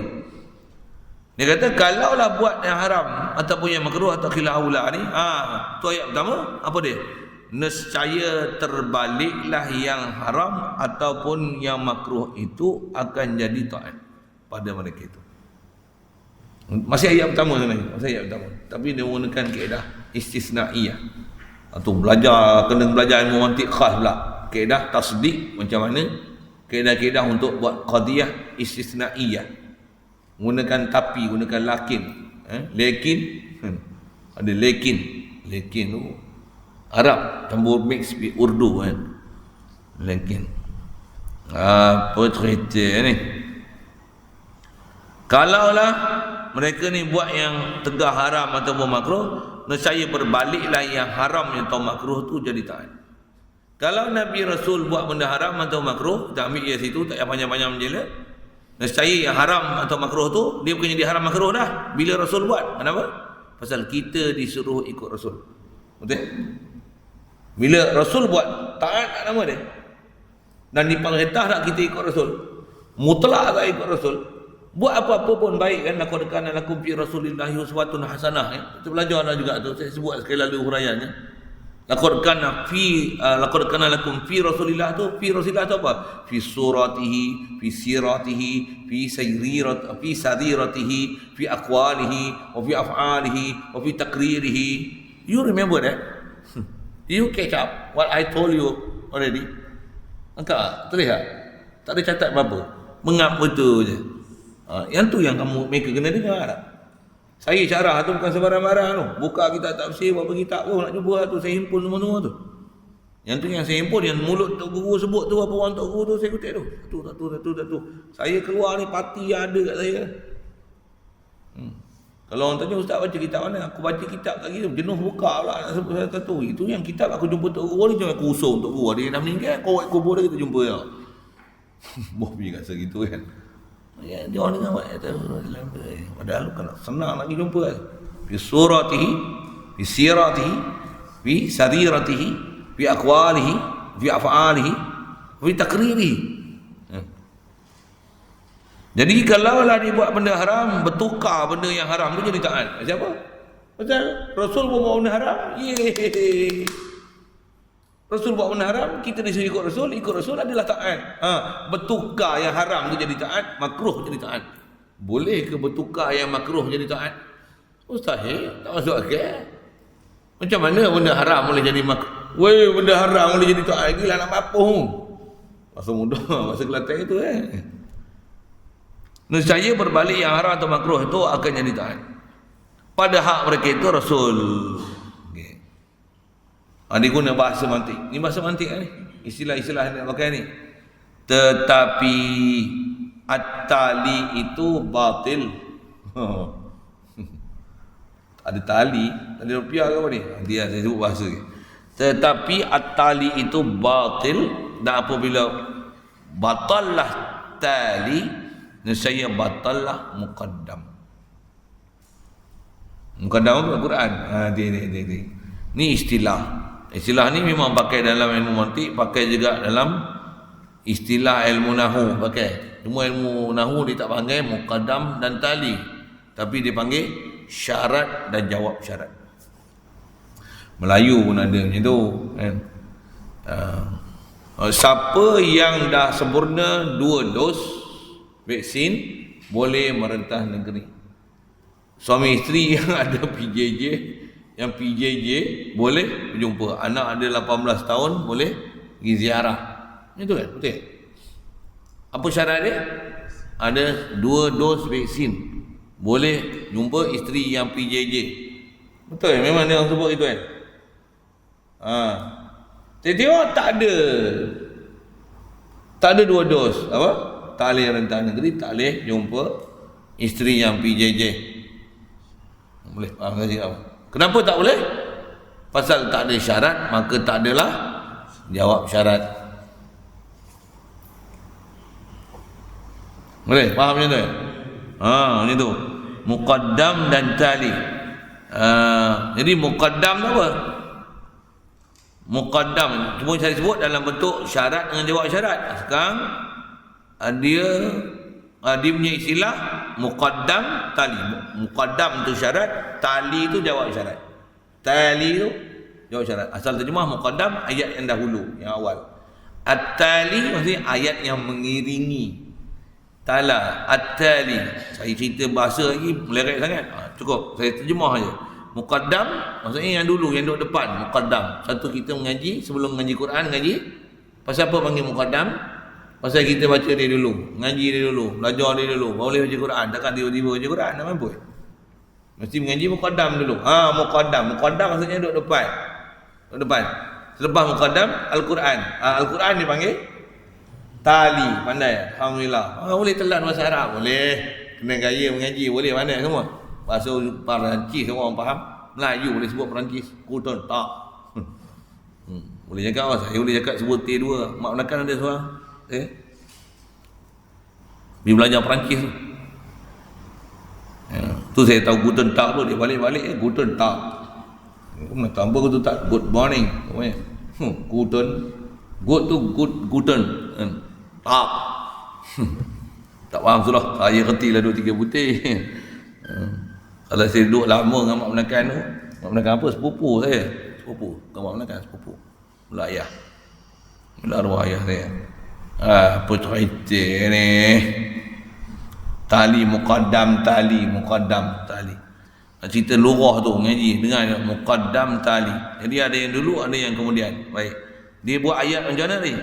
Dia kata kalaulah buat yang haram ataupun yang makruh atau khilaf aula ni, tu ayat pertama, apa dia? Nescaya terbaliklah yang haram ataupun yang makruh itu akan jadi taat pada mereka itu. Masih ayat pertama sebenarnya, masih ayat pertama. Tapi dia menggunakan kaedah istisnaiyah. Atau kena belajar ilmu mantik khas pula. Kaedah tasdik macam mana? Kaedah-kaedah untuk buat qadiyah istisnaiyah. Gunakan tapi, gunakan lakin, lekin, ada lekin tu Arab campur mix Urdu kan, lekin apa cerita ni. Kalaulah mereka ni buat yang tegah haram ataupun makruh, nescaya berbaliklah yang haram atau makruh tu jadi taat. Kalau Nabi Rasul buat benda haram atau makruh, kita ambil dari situ, tak payah panjang-panjang menjela. Nescaya yang haram atau makruh tu dia bukan jadi haram makruh dah bila Rasul buat. Kenapa? Pasal kita disuruh ikut Rasul. Betul? Bila Rasul buat, taat tak nama dia. Dan diperintah nak kita ikut Rasul. Mutlak tak ikut Rasul. Buat apa-apa pun baik kan. Laqad kana lakum fi Rasulillahi uswatun hasanah. Kita belajar dah juga tu. Saya sebut sekali lalu huraiannya. Laqad kana lakum fi Rasulillah tu, fi Rasulillah tu apa? Fi suratihi, fi siratihi, fi sadiratihi, fi aqwalihi, wa fi af'alihi, wa fi taqririhi. You remember that? You catch up what I told you already? Engkau terlihat? Tak ada catat apa-apa. Mengap betul je. Yang tu yang mereka kena dengar tak? Saya syarah tu bukan sebarang-barang tu. Buka kitab tafsir, berapa kitab tu nak jumpa tu, saya himpun semua tu. Yang tu yang saya himpun, yang mulut Tok Guru sebut tu, apa orang Tok Guru tu, saya kutip tu. Satu. Saya keluar ni parti ada kat saya. Kalau orang tanya, ustaz baca kitab mana? Aku baca kitab lagi tu, jenuh buka pula nak sebut satu. Itu yang kitab aku jumpa Tok Guru ni, cuma aku usung Tok Guru. Dia dah meninggal, kau kubur dia kita jumpa ya. Boh pergi kat segitu kan. Ya, dia orang dengar padahal kan senang lagi jumpa kan. Fi suratihi, fi siratihi, fi sadiratihi, fi aqwalihi, fi af'alihi, fi taqririhi. Jadi kalau lah dia buat benda haram, bertukar benda yang haram tu jadi taat. Siapa? Pasal Rasul pun buat benda haram. Yeay. Rasul buat benda haram, kita disuruh ikut Rasul adalah taat. Bertukar yang haram tu jadi taat, makruh jadi taat. Boleh ke bertukar yang makruh jadi taat? Mustahil, tak masuk akal. Macam mana benda haram boleh jadi makruh? Weh, benda haram boleh jadi taat, gila nak apa? Masa muda, masa Kelantan itu Nescaya berbalik yang haram atau makruh itu akan jadi taat. Pada hak mereka itu Rasul. Dia guna bahasa mantik. Ni bahasa mantik ni. Istilah-istilah yang nak pakai ni. Tetapi at-tali itu batil. Ada tali, ada rupiah ke apa ni? Dia saya sebut bahasa ni. Tetapi at-tali itu batil, dan apabila batallah tali, nescaya batallah muqaddam. Muqaddam apa? Al-Quran. Dia. Ni istilah. Istilah ni memang pakai dalam ilmu mantik, pakai juga dalam istilah ilmu nahu pakai. Cuma ilmu nahu dia tak panggil muqaddam dan tali, tapi dia panggil syarat dan jawab syarat. Melayu pun ada macam tu kan. Siapa yang dah sempurna 2 dos vaksin boleh merentah negeri. Suami isteri yang ada PJJ boleh berjumpa. Anak ada 18 tahun boleh pergi ziarah. Itu kan? Betul? Apa syarat dia? Ada 2 dos vaksin. Boleh jumpa isteri yang PJJ. Betul? Memang dia orang sebut itu kan? Tengok tak ada. Tak ada 2 dos. Apa? Tak boleh rentah negeri, tak boleh jumpa isteri yang PJJ. Boleh faham tak apa? Kenapa tak boleh? Pasal tak ada syarat, maka tak adalah jawab syarat. Boleh? Faham macam tu? Ni tu. Muqaddam dan tali. Jadi muqaddam tu apa? Muqaddam cuma saya sebut dalam bentuk syarat dengan jawab syarat. Sekarang dia punya istilah muqaddam, tali. Muqaddam tu syarat, tali tu jawab syarat. Tali tu jawab syarat. Asal terjemah muqaddam ayat yang dahulu, yang awal. At-tali maksudnya ayat yang mengiringi. Tala, at-tali. Saya cerita bahasa lagi melerak sangat. Cukup, saya terjemah aja. Muqaddam maksudnya yang dulu, yang duduk depan. Muqaddam. Satu kita mengaji, sebelum mengaji Quran, ngaji. Pasal apa panggil muqaddam? Pasal kita baca dia dulu, ngaji dia dulu, belajar dia dulu, baru boleh baca Quran. Takkan tiba-tiba baca Quran, tak mampu. Mesti mengaji muqaddam dulu. Muqaddam. Muqaddam maksudnya duduk depan. Duduk depan. Selepas muqaddam, Al-Quran. Al-Quran dipanggil tali. Pandai? Alhamdulillah. Boleh telan bahasa Arab? Boleh. Kena gaya mengaji? Boleh. Pandai semua? Bahasa Perancis semua orang faham. Melayu boleh sebut Perancis. Kuton tak. Boleh cakap. Saya boleh cakap sebut T2. Mak menekan ada seorang. Dia belajar Perancis tu. Tu saya tahu guten tak tu. Dia balik-balik guten tak. Mana tambah tu tak good morning. Guten. Good tu guten. Tak. Tak faham sudah. Saya kerti lah 2-3 putih. Kalau saya duduk lama dengan mak menekan tu. Mak menekan apa? Sepupu saya. Sepupu. Bukan mak menekan, sepupu. Mula ayah. Mula arwah ayah saya. Apa cerita ni? Tali muqaddam tali. Muqaddam tali. Cerita lurah tu ngaji dengar muqaddam tali. Jadi ada yang dulu, ada yang kemudian. Baik. Dia buat ayat macam mana ni?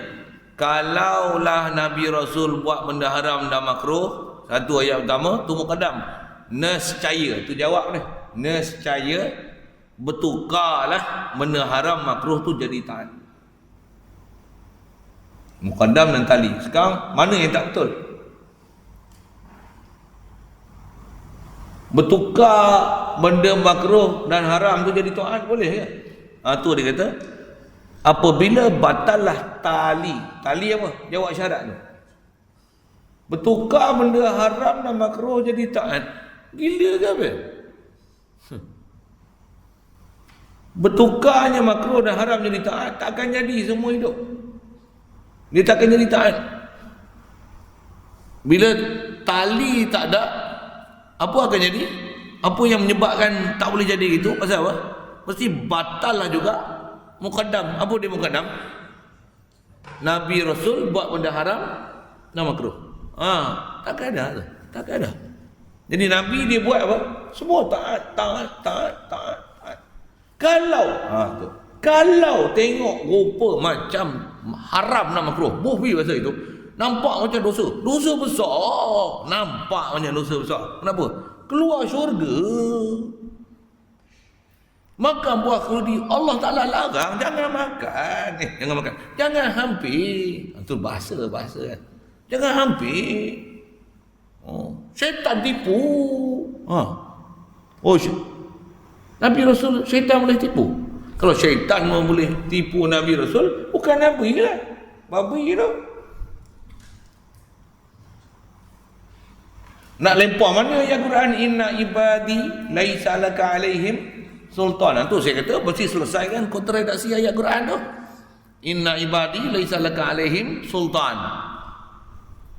Kalaulah Nabi Rasul buat benda haram dan makruh, satu ayat pertama tu muqaddam. Nescaya, tu jawab ni. Nescaya bertukarlah benda haram makruh tu jadi taat. Muqaddam dan tali. Sekarang mana yang tak betul? Bertukar benda makruh dan haram tu jadi taat boleh ke? Tu dia kata apabila batallah tali. Tali apa? Jawab syarat tu. Bertukar benda haram dan makruh jadi taat. Gila ke apa? Bertukarnya makruh dan haram jadi taat, takkan jadi semua hidup. Dia takkan jadi taat. Bila tali tak ada, apa akan jadi? Apa yang menyebabkan tak boleh jadi gitu? Pasal apa? Mesti batal lah juga. Muqaddam. Apa dia muqaddam? Nabi Rasul buat benda haram dan makruh. Takkan ada tu. Takkan ada. Jadi Nabi dia buat apa? Semua taat. Kalau tengok rupa macam haram dan makruh, bohbi pasal itu, nampak macam dosa. Dosa besar. Nampak macam dosa besar. Kenapa? Keluar syurga. Makan buah khuldi. Allah Ta'ala larang. Jangan makan. Jangan makan. Jangan hampir. Itu bahasa kan. Jangan hampir. Syaitan tipu. Nabi Rasul syaitan boleh tipu. Kalau syaitan boleh tipu Nabi Rasul, bukan Nabi lah. Babi tu. Nak lempar mana ayat Quran? Inna ibadi laisa laka alaihim sultan. Tu saya kata mesti selesaikan kontraksi ayat Quran tu. Inna ibadi laisa laka alaihim sultan.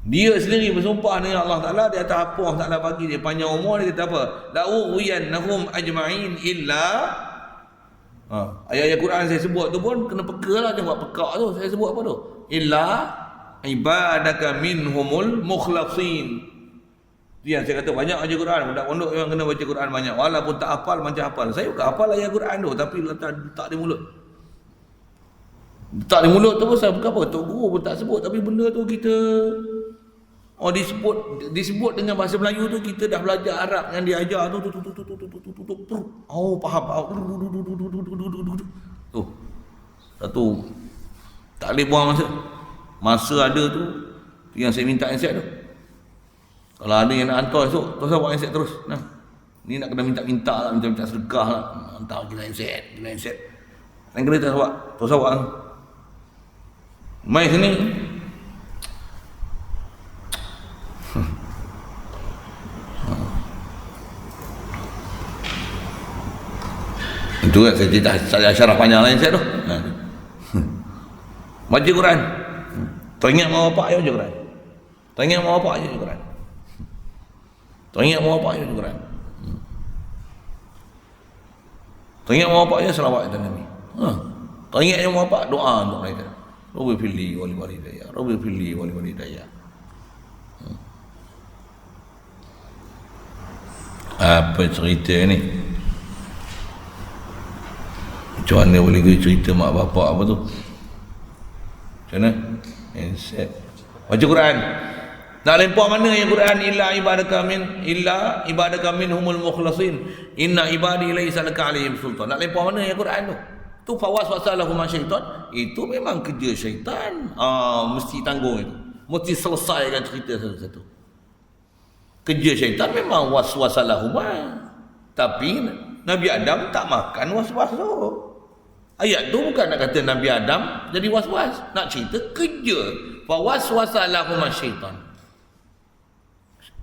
Dia sendiri bersumpah dengan Allah Ta'ala di atas apa Allah Ta'ala bagi dia panjang umur. Dia kata apa? La'uwiyannahum ajma'in illa ayat-ayat Quran saya sebut tu pun kena peka lah. Jangan buat pekak tu. Saya sebut apa tu? Illa ibadaka minhumul mukhlasin. Dia saya kata banyak ayat Quran. Budak pondok memang kena baca Quran banyak. Walaupun tak hafal macam hafal. Saya bukan hafal ayat Quran tu, tapi letak di mulut. Letak di mulut tu pasal bukan apa? Tok Guru pun tak sebut, tapi benda tu kita disebut dengan bahasa Melayu tu, kita dah belajar Arab yang dia ajar tu. Faham. Tu. Satu tak boleh buang masa. Masa ada tu yang saya minta handset tu. Kalau ada yang nak hantar esok, terus buat handset terus. Nah. Ni nak kena minta-minta lah, minta sedekah lah. Hantar gila handset. Lain kena tak buat. Terus buat. Mai sini. Itu kan saya syarah panjang lain saya tu. Baca Quran. Teringat mak bapak baca Quran. Teringat mak bapak baca Quran. Teringat mak bapak baca Quran. Teringat mak bapak baca selawat kepada Nabi. Teringat mak bapak doa untuk mereka. Rabbi filli wa li walidayya. Rabbi filli wa li walidayya. Apa cerita ni? Macam mana boleh cerita mak bapak apa tu? Macam mana? Baca Quran. Nak lempar mana yang Quran? Illa ibadaka minhumul mukhlasin. Inna ibadi laysa laka alaihim sultan. Nak lempar mana yang Quran tu? Tu fawas wasalahum syaitan. Itu memang kerja syaitan. Mesti tanggung itu. Mesti selesaikan cerita satu-satu. Kerja syaitan memang waswasalahuma. Tapi Nabi Adam tak makan waswas tu. Ayat tu bukan nak kata Nabi Adam jadi waswas. Nak cerita kerja. Fawaswasalahuma syaitan.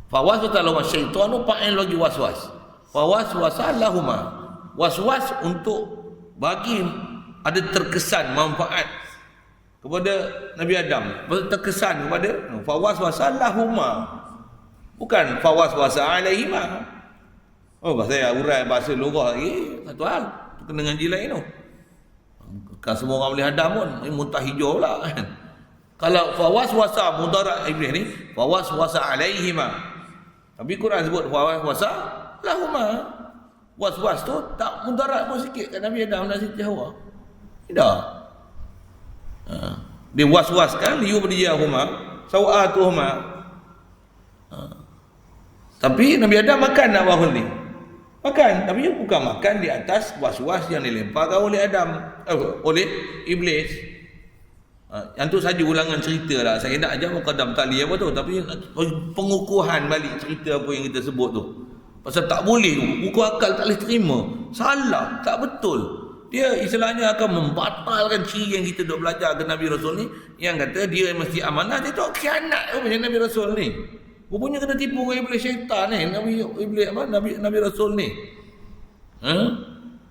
Fawaswasalahuma syaitan tu pakai lagi waswas. Fawaswasalahuma. Waswas untuk bagi ada terkesan manfaat kepada Nabi Adam. Terkesan kepada fawaswasalahuma. Bukan fawaswasa alaihima. Saya urai bahasa lughah lagi satu hal. Kena dengan jilai tu. Kan semua orang boleh hadam pun muntah hijau pula kan. Kalau fawaswasa mudarat iblis ni fawaswasa alaihima. Tapi Quran sebut fawaswasa lahuma. Was-was tu tak mudarat pun sikit kat Nabi Adam dan Siti Hawa. Tidak. Dia was-waskan liyubdiyahuma sawatuhuma. Tapi Nabi Adam makan nak bahul ni. Makan, tapi bukan makan di atas was-was yang dilemparkan oleh Adam, oleh iblis. Yang tu saja ulangan cerita lah. Saya nak ajar muqaddam tali apa tu, tapi pengukuhan balik cerita apa yang kita sebut tu. Pasal tak boleh, buku akal tak boleh terima. Salah, tak betul. Dia istilahnya akan membatalkan ciri yang kita duk belajar ke Nabi Rasul ni, yang kata dia mesti amanah, dia tak khianat macam Nabi Rasul ni. Rupanya kena tipu oleh iblis syaitan ni, Nabi Rasul ni.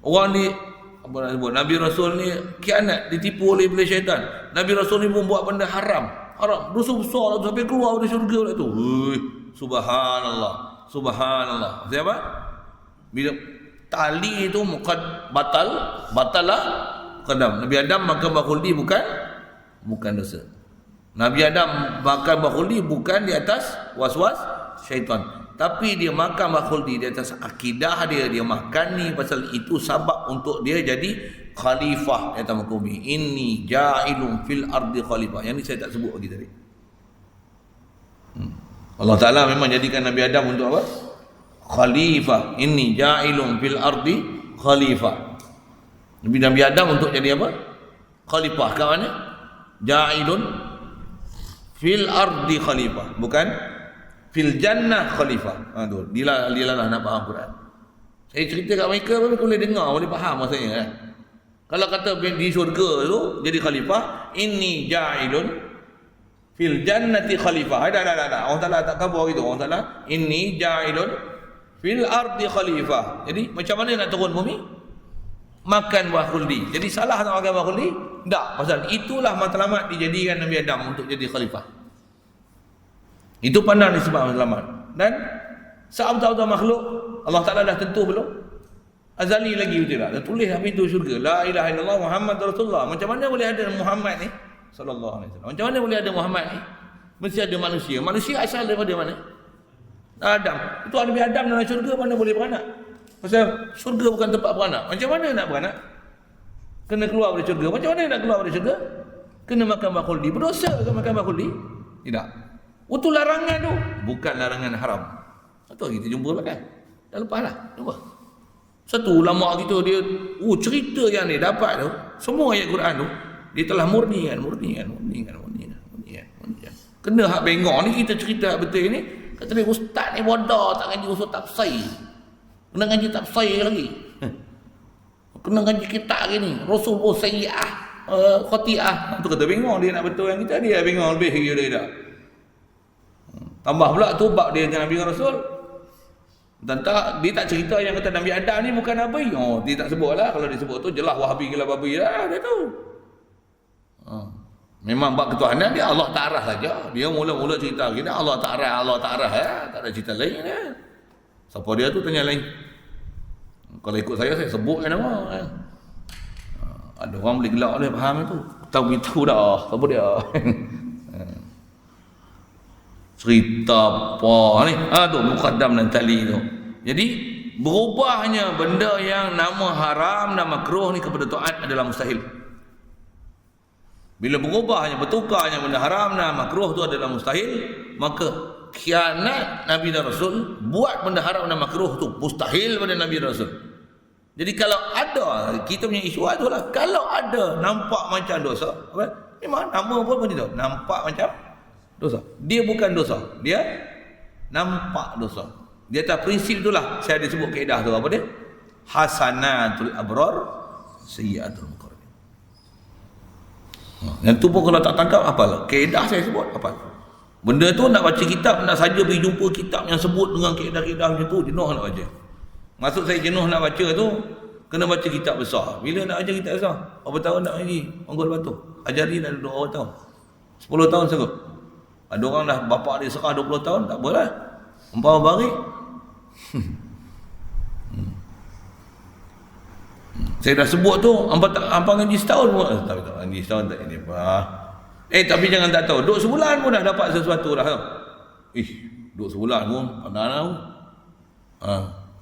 Orang ni apa nak sebut, Nabi Rasul ni khianat, ditipu oleh iblis syaitan. Nabi Rasul ni pun buat benda haram, dosa besar sampai keluar dari syurga pula tu. Subhanallah. Siapa? Bila tali itu batalah qadam. Nabi Adam makan bakhuldi bukan dosa. Nabi Adam makan bakhuldi bukan di atas was-was syaitan, tapi dia makan bakhuldi di atas akidah dia makan ni pasal itu sebab untuk dia jadi khalifah di atas muka bumi. Inni ja'ilun fil ardi khalifah. Yang ni saya tak sebut lagi tadi. Allah Ta'ala memang jadikan Nabi Adam untuk apa? Khalifah. Inni ja'ilun fil ardi khalifah. Nabi Adam untuk jadi apa? Khalifah. Kat mana? Ja'ilun fil ardi khalifah, bukan fil jannah khalifah. Tu dilalah nak faham Quran. Saya cerita kat mereka, mereka boleh dengar, boleh faham maksudnya kan. Kalau kata di syurga tu jadi khalifah, inni ja'ilun fil jannati khalifah. Dah. Allah Taala tak khabar gitu. Allah Taala inni ja'ilun fil ardi khalifah. Jadi macam mana nak turun bumi? Makan buah khuldi. Jadi salah nak makan buah khuldi? Tak. Pasal itulah matlamat dijadikan Nabi Adam untuk jadi khalifah. Itu pandang disebab matlamat. Dan seabad-abad makhluk Allah Ta'ala dah tentu belum? Azali lagi tidak. Dah tulis kat pintu syurga. La ilaha illallah Muhammad Rasulullah. Macam mana boleh ada Muhammad ni? Sallallahu alaihi wasallam. Macam mana boleh ada Muhammad ni? Mesti ada manusia. Manusia asal daripada mana? Adam. Itu Nabi Adam dalam syurga mana boleh beranak? Pasal syurga bukan tempat beranak. Macam mana nak beranak? Kena keluar dari syurga. Macam mana nak keluar dari syurga? Kena makan bakhuldi. Berdosa ke makan bakhuldi? Tidak. Itu larangan tu. Bukan larangan haram. Atau kita jumpa lah kan? Dah lepas lah. Jumpa. Satu ulama kita dia cerita yang dia dapat tu, semua ayat Quran tu dia telah murnikan. Kena hak bengok ni kita cerita betul ni. Kata dia ustaz ni bodoh tak ngaji usul tafsir. Kena ngaji tafsir lagi. Kena ngaji kitab lagi ni. Rasul sayyi'ah, khati'ah. Tu kata bengok dia nak betul yang kita, dia bengok lebih dia dah. Tambah pula tu bab dia dengan Nabi Rasul. Dan tak, dia tak cerita yang kata Nabi Adam ni bukan Nabi. Oh, dia tak sebut lah. Kalau dia sebut tu jelas Wahabi gila babi lah. Dia tu. Memang bab ketuhanan dia Allah Ta'ala saja. Dia mula-mula cerita gini Allah Ta'ala ya. Tak ada cerita lain ya. Siapa dia tu tanya lain. Kalau ikut saya sebut kan nama ya. Ada orang boleh gelak dia faham itu. Tahu dah siapa dia. Cerita apa ni? Tu muqaddam dan tali tu. Jadi berubahnya benda yang nama haram dan makruh ni kepada taat adalah mustahil. Bila berubahnya, bertukarnya benda haram dan makruh tu adalah mustahil, maka khianat Nabi dan Rasul buat benda haram dan makruh tu mustahil pada Nabi dan Rasul. Jadi kalau ada, kita punya isu tu lah, kalau ada nampak macam dosa, apa? Memang nama pun begitu, nampak macam dosa. Dia bukan dosa, dia nampak dosa. Di atas prinsip itulah saya ada sebut kaedah tu apa dia? Hasanatul abrar, sayyiatul muqarrabin. Yang tu pun kalau tak tangkap apalah. Kaedah saya sebut apa? Benda tu nak baca kitab, nak saja pergi jumpa kitab yang sebut dengan kaedah-kaedah macam tu, jenuh nak baca. Maksud saya jenuh nak baca tu, kena baca kitab besar. Bila nak baca kitab besar? Berapa tahun nak ngaji? Onggol batu. Ajari dah 2 tahun. 10 tahun sanggup. Ada orang dah bapak dia serah 20 tahun, tak apalah. Umpama barik. Saya dah sebut tu, hampa ngaji setahun pun. Tak ngaji setahun tak ini apa. Tapi jangan tak tahu. Duduk sebulan pun dah dapat sesuatu dah. Duduk sebulan pun pandang tahu.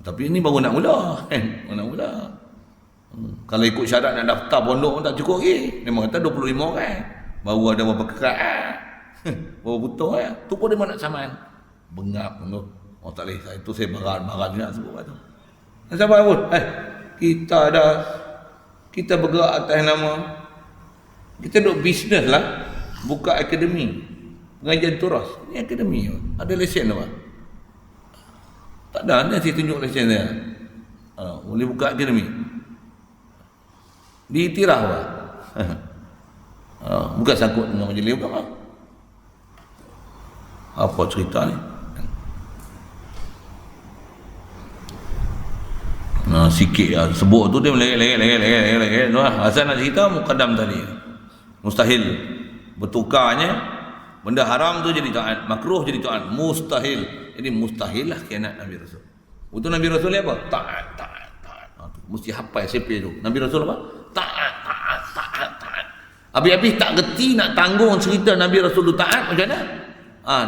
Tapi ini baru nak mula. Baru nak mula. Kalau ikut syarat nak daftar pondok pun tak cukup lagi. Memang kata 25 orang. Baru ada berapa kerat. Baru butuh ya. Tu pun dia nak saman. Bengap tu. Oh tak boleh. Itu saya baran nak sebut tu. Sabar pun. Kita bergerak atas nama. Kita duk bisnes lah. Buka akademi pengajian turas. Ini akademi. Ada lesen apa? Tak ada. Nanti saya tunjuk lesen saya. Boleh buka akademi. Diiktiraf apa? Bukan sangkut dengan majlis bukan apa? Apa cerita ni? Sikit lah. Sebut tu dia melengit. Asal nak cerita muqaddam tadi. Mustahil. Bertukarnya benda haram tu jadi taat, makruh jadi taat, mustahil. Jadi mustahil lah khianat Nabi Rasul. Untuk Nabi Rasul apa? Taat. Mesti hafal siapa tu. Nabi Rasul apa? Taat. Habis-habis tak reti nak tanggung cerita Nabi Rasul tu taat macam mana?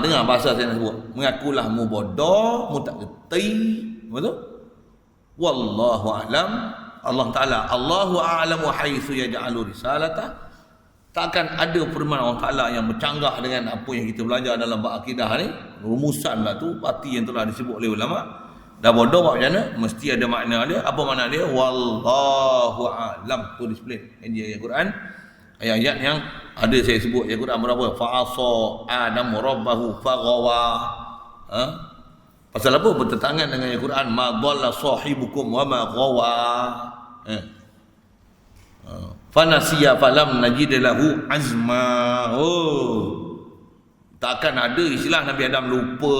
Dengar bahasa saya nak sebut. Mengakulah mu bodoh, mu tak reti. Betul? Wallahu a'lam. Allah Ta'ala, Allahu a'lamu haitsu yaj'alu risalata. Takkan ada firman Allah Ta'ala yang bercanggah dengan apa yang kita belajar dalam bab akidah ni. Rumusan lah tu, parti yang telah disebut oleh ulama. Dah bodoh macam mana? Mesti ada makna dia. Apa makna dia? Wallahu a'lam. Tu display di ayat Quran. Ayat-ayat yang ada saya sebut ayat Quran berapa? Fa'asa Adam rabbahu faghawa. Pasal apa? Bertentangan dengan ayat Quran. Ma dhalla sahibukum wa ma ghawa. Fanasiya falam najid lahu azma. Takkan ada istilah Nabi Adam lupa.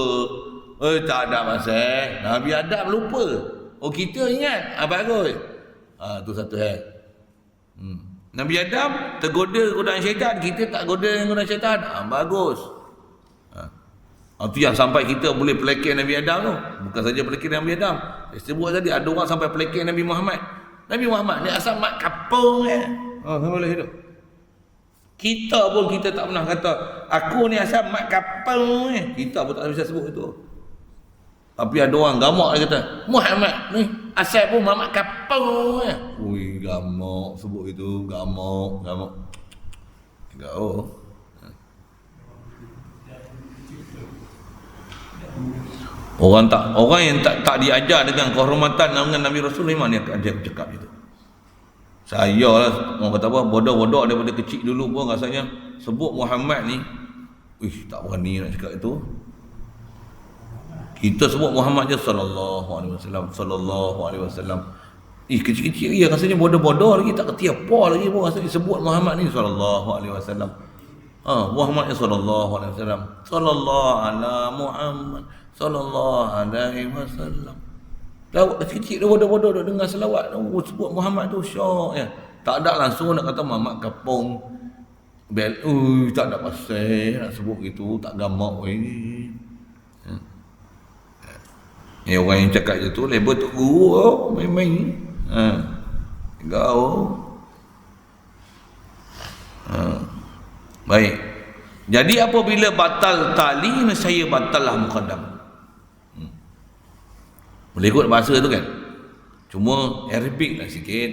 Tak ada masa. Nabi Adam lupa. Kita ingat. Bagus. Tu satu hal. Nabi Adam tergoda godaan syaitan, kita tak goda dengan godaan syaitan. Bagus. Itu yang sampai kita boleh pelekeh Nabi Adam tu. Bukan saja pelekeh Nabi Adam. Saya sebut tadi ada orang sampai pelekeh Nabi Muhammad. Nabi Muhammad ni asal mat kapung boleh hidup. Kita pun kita tak pernah kata aku ni asal mat kapung Kita pun tak bisa sebut itu. Tapi ada orang gamak dia kata Muhammad ni asal pun mat kapung Ui gamak sebut itu, gamak. Orang yang tak diajar dengan kehormatan dengan Nabi Rasul memang dia akan cakap itu. Saya lah orang kata apa, bodoh-bodoh daripada kecil dulu pun rasanya sebut Muhammad ni tak berani nak cakap itu. Kita sebut Muhammad je sallallahu alaihi wasallam. Kecil-kecil dia rasanya bodoh-bodoh lagi, tak kerti apa lagi pun rasanya sebut Muhammad ni sallallahu alaihi wasallam. Muhammad sallallahu alaihi wasallam. Sallallahu ala Muhammad sallallahu alaihi wasallam. Lawak kecil dia bodoh-bodoh duk dengar selawat sebut Muhammad tu syok ya. Tak ada langsung nak kata Muhammad kapung. Bel, tak ada pasal nak sebut gitu, tak gamak weh. Orang yang cakap je tu label tu guru main-main. Gau. Baik. Jadi apabila batal tali, nescaya batallah muqaddam. Boleh ikut bahasa tu kan. Cuma Arabic lah sikit.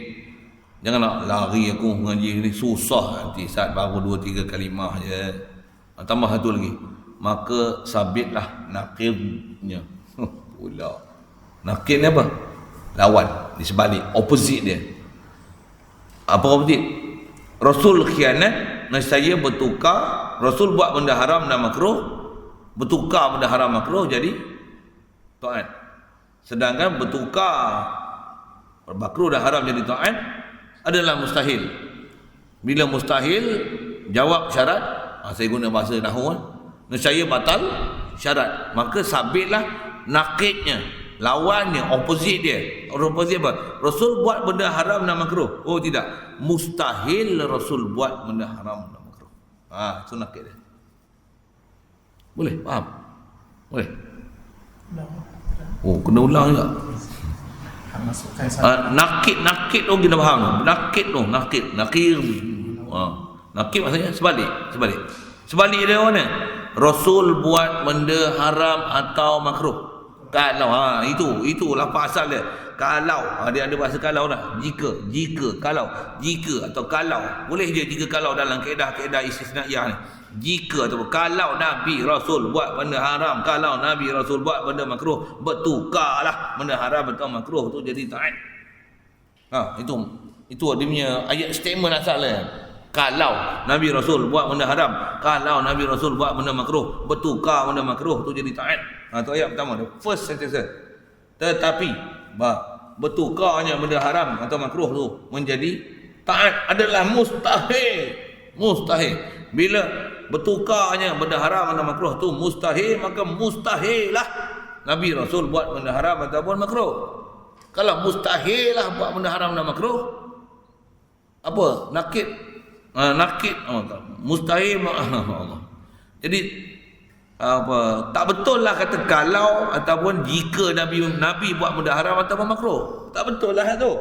Jangan nak lari aku mengaji ni susah nanti saat baru 2-3 kalimah je. Tambah satu lagi. Maka sabitlah naqidnya. Pula. Naqid ni apa? Lawan, di sebalik, opposite dia. Apa opposite? Rasul khianat, nescaya bertukar. Rasul buat benda haram dan makruh, bertukar benda haram makruh jadi taat. Sedangkan bertukar makruh dan haram jadi taat adalah mustahil. Bila mustahil, jawab syarat, saya guna bahasa nahwu, nescaya batal syarat. Maka sabitlah naqidnya, lawannya, opposite dia. Opposite apa? Rasul buat benda haram dan makruh. Oh tidak, mustahil Rasul buat benda haram dan makruh. Itu naqid dia. Boleh faham? Boleh? Oh, kena ulang juga. Nakid tu kita faham. Nakid tu, nakid. Nakid maksudnya sebalik. Sebalik dia mana? Rasul buat benda haram atau makruh. Kalau itu lafaz asal dia. Kalau dia ada bahasa kalau dah. Jika atau kalau. Boleh je jika kalau dalam kaedah istisnaiyah ni. Jika atau kalau Nabi Rasul buat benda haram, kalau Nabi Rasul buat benda makruh, bertukarlah benda haram atau makruh tu jadi taat. Itu dia punya ayat statement asal dia. Kalau Nabi Rasul buat benda haram, kalau Nabi Rasul buat benda makruh, bertukar benda makruh tu jadi taat. Itu ayat pertama dia. First sentence. Tetapi bertukarnya benda haram atau makruh tu menjadi taat adalah mustahil. Bila bertukarnya benda haram atau makruh tu mustahil, maka mustahillah Nabi Rasul buat benda haram ataupun makruh. Kalau mustahillah buat benda haram dan makruh, apa? Nakid. Mustahil. Jadi tak betul lah kata kalau ataupun jika Nabi buat benda haram ataupun makruh. Tak betul lah tu.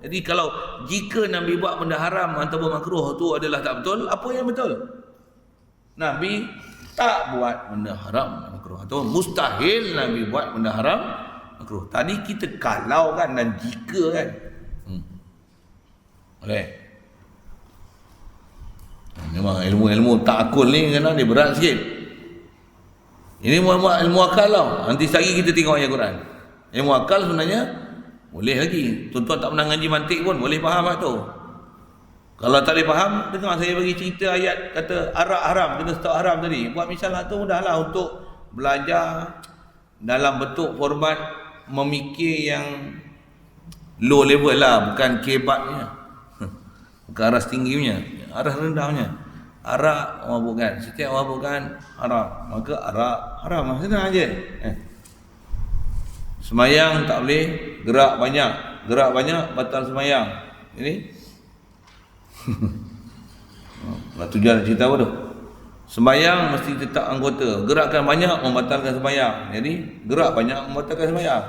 Jadi kalau jika Nabi buat benda haram ataupun makruh tu adalah tak betul, apa yang betul? Nabi tak buat benda haram dan makruh, atau mustahil Nabi buat benda haram makruh. Tadi kita kalau kan dan jika kan. Boleh. Memang ilmu ta'akul ni kadang dia berat sikit. Ini ilmu akal tau. Nanti sekali kita tengok ayat Quran. Ilmu akal sebenarnya boleh lagi. Tuan-tuan tak pernah ngaji mantik pun boleh faham tu. Kalau tak boleh faham, tengok saya bagi cerita ayat kata arak haram, kena stop haram tadi. Buat misalnya tu mudahlah untuk belajar dalam bentuk format memikir yang low level lah, bukan kebatnya. Bukan aras tingginya, aras rendahnya. Arak mabukkan, setiap mabukkan haram, maka arak haram. Senang aja. Semayang tak boleh gerak banyak batal semayang. Ini tujuan cerita apa tu? Sembayang mesti tetap anggota. Gerakkan banyak membatalkan sembayang. Jadi gerak banyak membatalkan sembayang.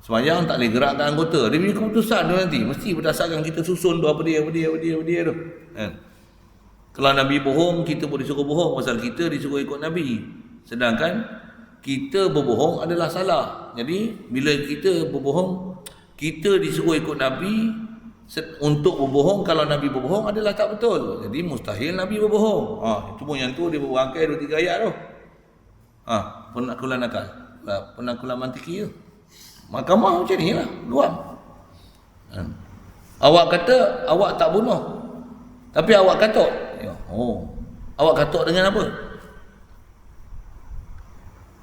Sembayang tak boleh gerakkan anggota. Dia punya keputusan tu nanti mesti berdasarkan kita susun tu apa dia tu. Kalau Nabi bohong, kita pun disuruh bohong pasal kita disuruh ikut Nabi. Sedangkan kita berbohong adalah salah. Jadi bila kita berbohong, kita disuruh ikut Nabi. Untuk berbohong, kalau Nabi berbohong adalah tak betul. Jadi mustahil Nabi berbohong. Itu pun yang tu dia berangkai 2-3 ayat tu. Penakulan akal, penakulan mantiki tu. Mahkamah macam ni lah, luang. Awak kata awak tak bunuh, tapi awak katuk. Awak katuk dengan apa?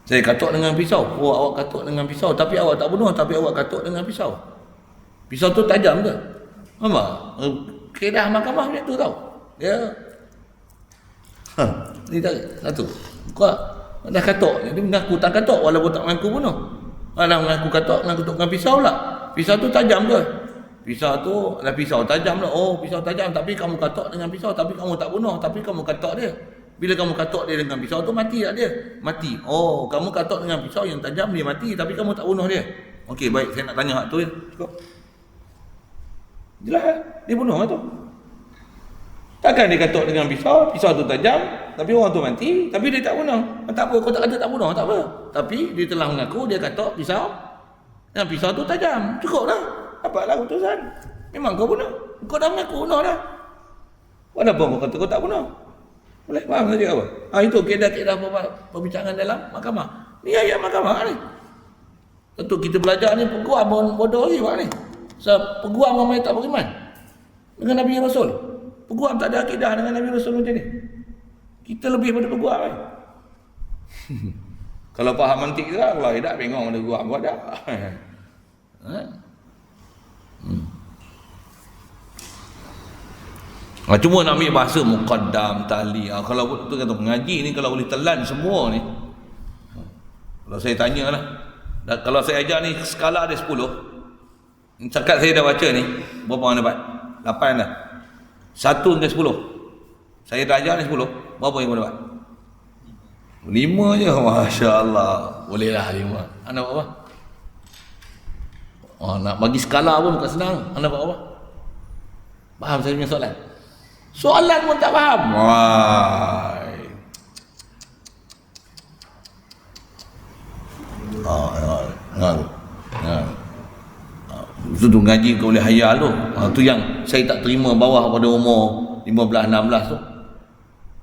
Saya katuk dengan pisau. Awak katuk dengan pisau, tapi awak tak bunuh, tapi awak katuk dengan pisau. Pisau tu tajam ke? Nampak? Kedah mahkamah macam tu tau. Dia ni tak satu. Kau dah katok, dia mengaku tak katok walaupun tak mengaku bunuh. Dah mengaku katok, mengaku tukang pisau pula. Pisau tu tajam ke? Pisau tu adalah pisau tajam lah. Oh, pisau tajam tapi kamu katok dengan pisau, tapi kamu tak bunuh, tapi kamu katok dia. Bila kamu katok dia dengan pisau tu mati tak dia? Mati. Oh, kamu katok dengan pisau yang tajam dia mati tapi kamu tak bunuh dia. Okey, baik, saya nak tanya hak tu ya. Cukup. Jelas dia bunuh tu. Takkan dia katok dengan pisau, pisau tu tajam tapi orang tu mati, tapi dia tak bunuh. Tak apa, kau tak kata tak bunuh, tak apa. Tapi dia telah mengaku dia katok pisau dan pisau tu tajam. Cukuplah. Dapatlah keputusan. Memang kau bunuh. Kau dah mengaku bunuh dah. Kenapa kau kata kau tak bunuh? Boleh faham saja apa? Itu kaedah-kaedah perbincangan dalam mahkamah. Ni ayat mahkamah ni. Tentu kita belajar ni peguam bodoh lagi pak ni. Peguam ramai tak beriman dengan Nabi Rasul. Peguam tak ada akidah dengan Nabi Rasul macam ni. Kita lebih pada peguam ni. Kalau faham mantik lah, kalau tidak bengong ada peguam buat dah. Cuma nak ambil bahasa muqaddam, tali. Kalau tu kata mengaji ni kalau boleh telan semua ni. Kalau saya tanya lah, kalau saya ajar ni skala ada 10. Cakap saya dah baca ni, berapa orang dapat? 8 dah. 1 hingga 10. Saya dah ajar ni 10. Berapa yang dapat? 5 je. Masya-Allah. Boleh lah 5. Anda buat apa? Nak bagi skala pun bukan senang. Anda buat apa? Faham saya punya soalan? Soalan pun tak faham. Itu tu ngaji kau boleh hayal tu. Tu yang saya tak terima bawah pada umur 15, 16 tu.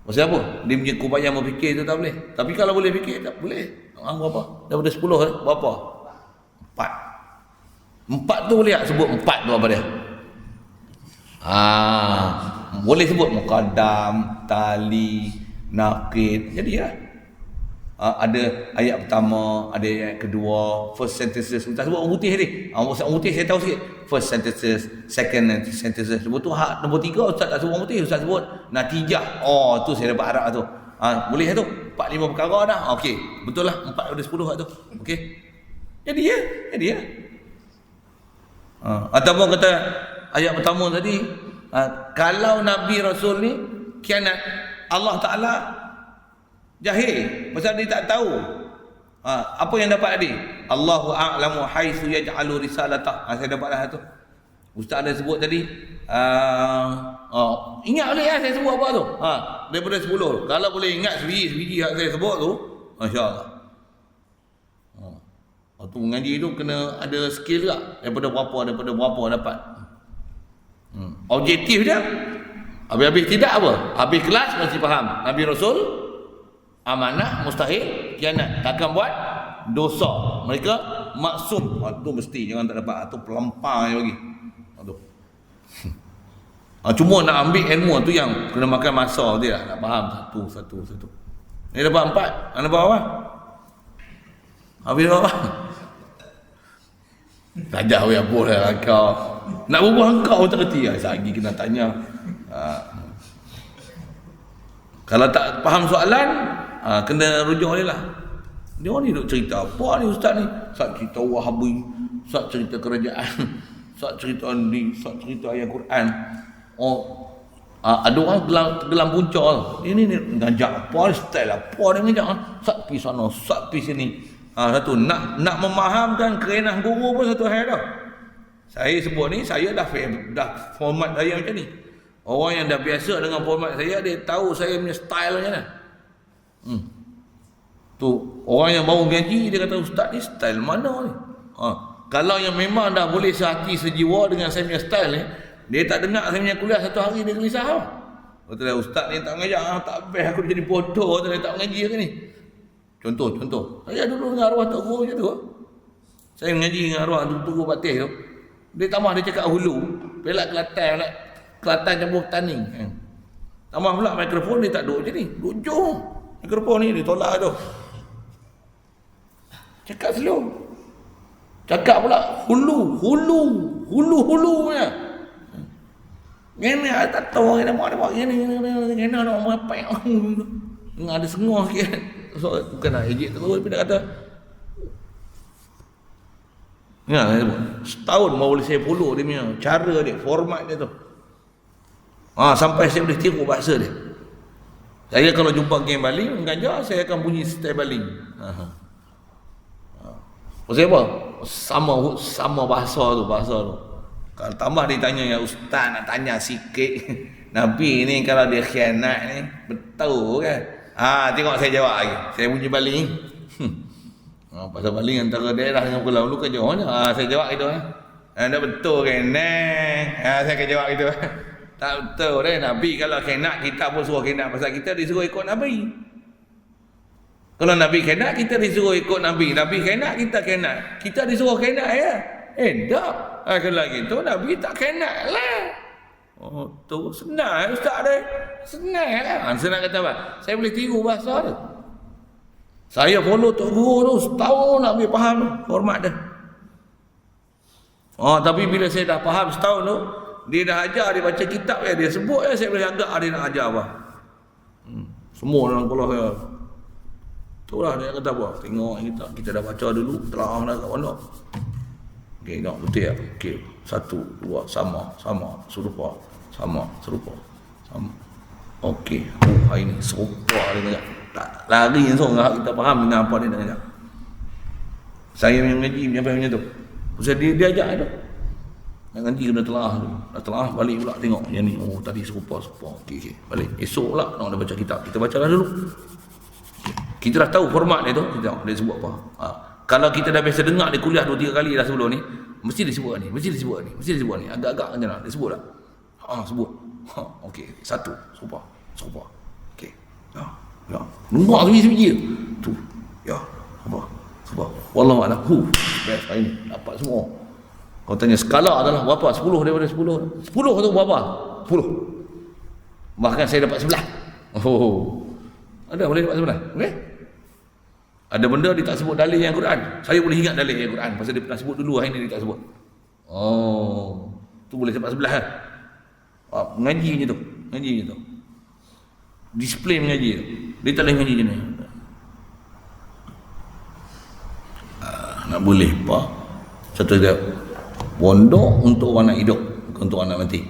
Pasal apa? Dia punya kupayang berfikir tu tak boleh. Tapi kalau boleh fikir tak boleh. Berapa? Daripada 10 berapa? 4 tu boleh tak sebut 4 tu apa dia? Boleh sebut muqaddam, tali, naqid. Jadi lah. Ada ayat pertama, ada ayat kedua, first sentences. Ustaz sebut orang putih tadi. Orang putih saya tahu sikit. First sentences, second sentences. Sebut tu hak nombor 3 Ustaz tak sebut orang putih. Ustaz sebut natijah. Tu saya dapat harap tu. Boleh tu. 4-5 perkara dah. Okey. Betul lah 4 daripada 10 hak tu. Okey. Jadi ya. Ataupun kata ayat pertama tadi, kalau Nabi Rasul ni kianat, Allah Ta'ala jahil pasal dia tak tahu apa yang dapat tadi. Allahu a'lamu haitsu yaj'alu risalatah. Saya dapat dah tu. Ustaz ada sebut tadi. Ingat boleh saya sebut apa tu? Daripada 10. Kalau boleh ingat sebiji yang saya sebut tu, masya-Allah. Tu mengaji tu kena ada skill tak? Daripada berapa dapat. Objektif dia. Habis tidak apa? Habis kelas mesti faham. Nabi Rasul amanah mustahil kianat, takkan buat dosa. Mereka maksum. Tu mesti jangan tak dapat. Tu pelempar je bagi. Cuma nak ambil ilmu tu yang kena makan masa dia nak faham satu. Ni dapat 4. Anda dapat apa? Habis apa? Tajah weh apa dah kau. Nak berbual kau tak reti. Lagi kena tanya. Kalau tak faham soalan, kena rujuk dia lah. Dia ni duk cerita apa ni ustaz ni? Ustaz cerita Wahabi, ustaz cerita kerajaan, ustaz cerita ni, ustaz cerita ayat Quran. Ada orang gelam punca. Ini ngajak apa style apa dia ngajak. Ustaz pergi sana, ustaz pergi sini. Satu nak memahamkan kerenah guru pun satu hal dah. Saya sebut ni, saya dah format saya macam ni. Orang yang dah biasa dengan format saya, dia tahu saya punya style macam mana. Tu orang yang baru ngaji, dia kata ustaz ni style mana ni? Kalau yang memang dah boleh sehati sejiwa dengan saya punya style ni, dia tak dengar saya punya kuliah satu hari dia gelisah. Betul lah ustaz ni tak ngajak, tak best aku jadi bodoh tu, dia tak mengaji ke ni. Contoh. Saya dulu dengan arwah Tok Guru macam tu. Saya mengaji dengan arwah Tok Guru Patih tu. Dia tambah dia cakap hulu, pelak Kelantan campur Taning. Tambah pula mikrofon dia tak duduk macam ni. Duduk jauh. Mikrofon ni dia tolak tu. Cakap slow. Cakap pula hulu punya. Gini tak tahu kita mau buat gini nak apa yang ada sengah sikit. So bukan nak ejek terus tapi dia kata ya, setahun mau boleh saya follow dia punya cara dia, format dia tu. Sampai saya boleh tiru bahasa dia. Saya kalau jumpa geng baling mengajar, saya akan bunyi style baling. Pasal apa? Sama bahasa tu. Kalau tambah dia tanya, ya ustaz nak tanya sikit. Nabi ni kalau dia khianat ni, betul kan? Tengok saya jawab lagi. Saya bunyi baling. Pasal baling antara daerah dengan Pulau Ulu kan jauh. Saya jawab itu. Dah betul kan? Saya akan jawab itu. Tak betul dah. Nabi kalau khianat, kita pun suruh khianat. Pasal kita disuruh ikut Nabi. Kalau Nabi khianat, kita disuruh ikut Nabi. Nabi khianat, kita khianat. Kita disuruh khianat ya. Tak. Kalau gitu Nabi tak khianat lah. Tu senang ustaz dia. Senang lah. Senang kata apa? Saya boleh tiru bahasa dia. Saya follow Tok Guru tu setahun nak boleh faham tu. Hormat dia. Tapi bila saya dah faham setahun tu, dia dah ajar, dia baca kitab dia sebut saya boleh agak dia nak ajar apa. Semua dalam kepala saya. Itulah dia kata apa? Tengok kita dah baca dulu, telah dah kat pondok. Okey, tengok betul ya. Okey, 1 2 sama serupa. Sama. Okey. Hari ni serupa dia kata. Tak lari langsung kita faham dengan apa dia nak cakap. Saya yang ngaji macam tu. Pasal dia ajak tu. Nak ngaji kena telah tu. Dah telah balik pula tengok yang ni. Tadi serupa. Okey. Balik. Esok pula nak baca kitab. Kita bacalah dulu. Kita dah tahu format dia tu. Kita tengok dia sebut apa. Kalau kita dah biasa dengar dia kuliah 2-3 kali dah sebelum ni, mesti disebut ni. Agak-agak macam mana? Dia sebut tak? Sebut. Okey. 1 serupa. Okey. Ya. Nombor sebiji. Tu. Ya. Sebab. Wallahu a'lam. Best hari ni dapat semua. Kau tanya skala adalah berapa? 10 daripada 10. 10 tu berapa? 10. Bahkan saya dapat 11. Ada boleh dapat 11. Okey? Ada benda dia tak sebut dalil yang Quran. Saya boleh ingat dalil yang Quran pasal dia pernah sebut dulu, hari ni dia tak sebut. Tu boleh dapat 11 kan? Mengaji je tu. Display mengaji tu. Dia tak boleh mengaji je ni. Nak boleh apa? Satu dia pondok untuk orang nak hidup, bukan untuk orang nak mati.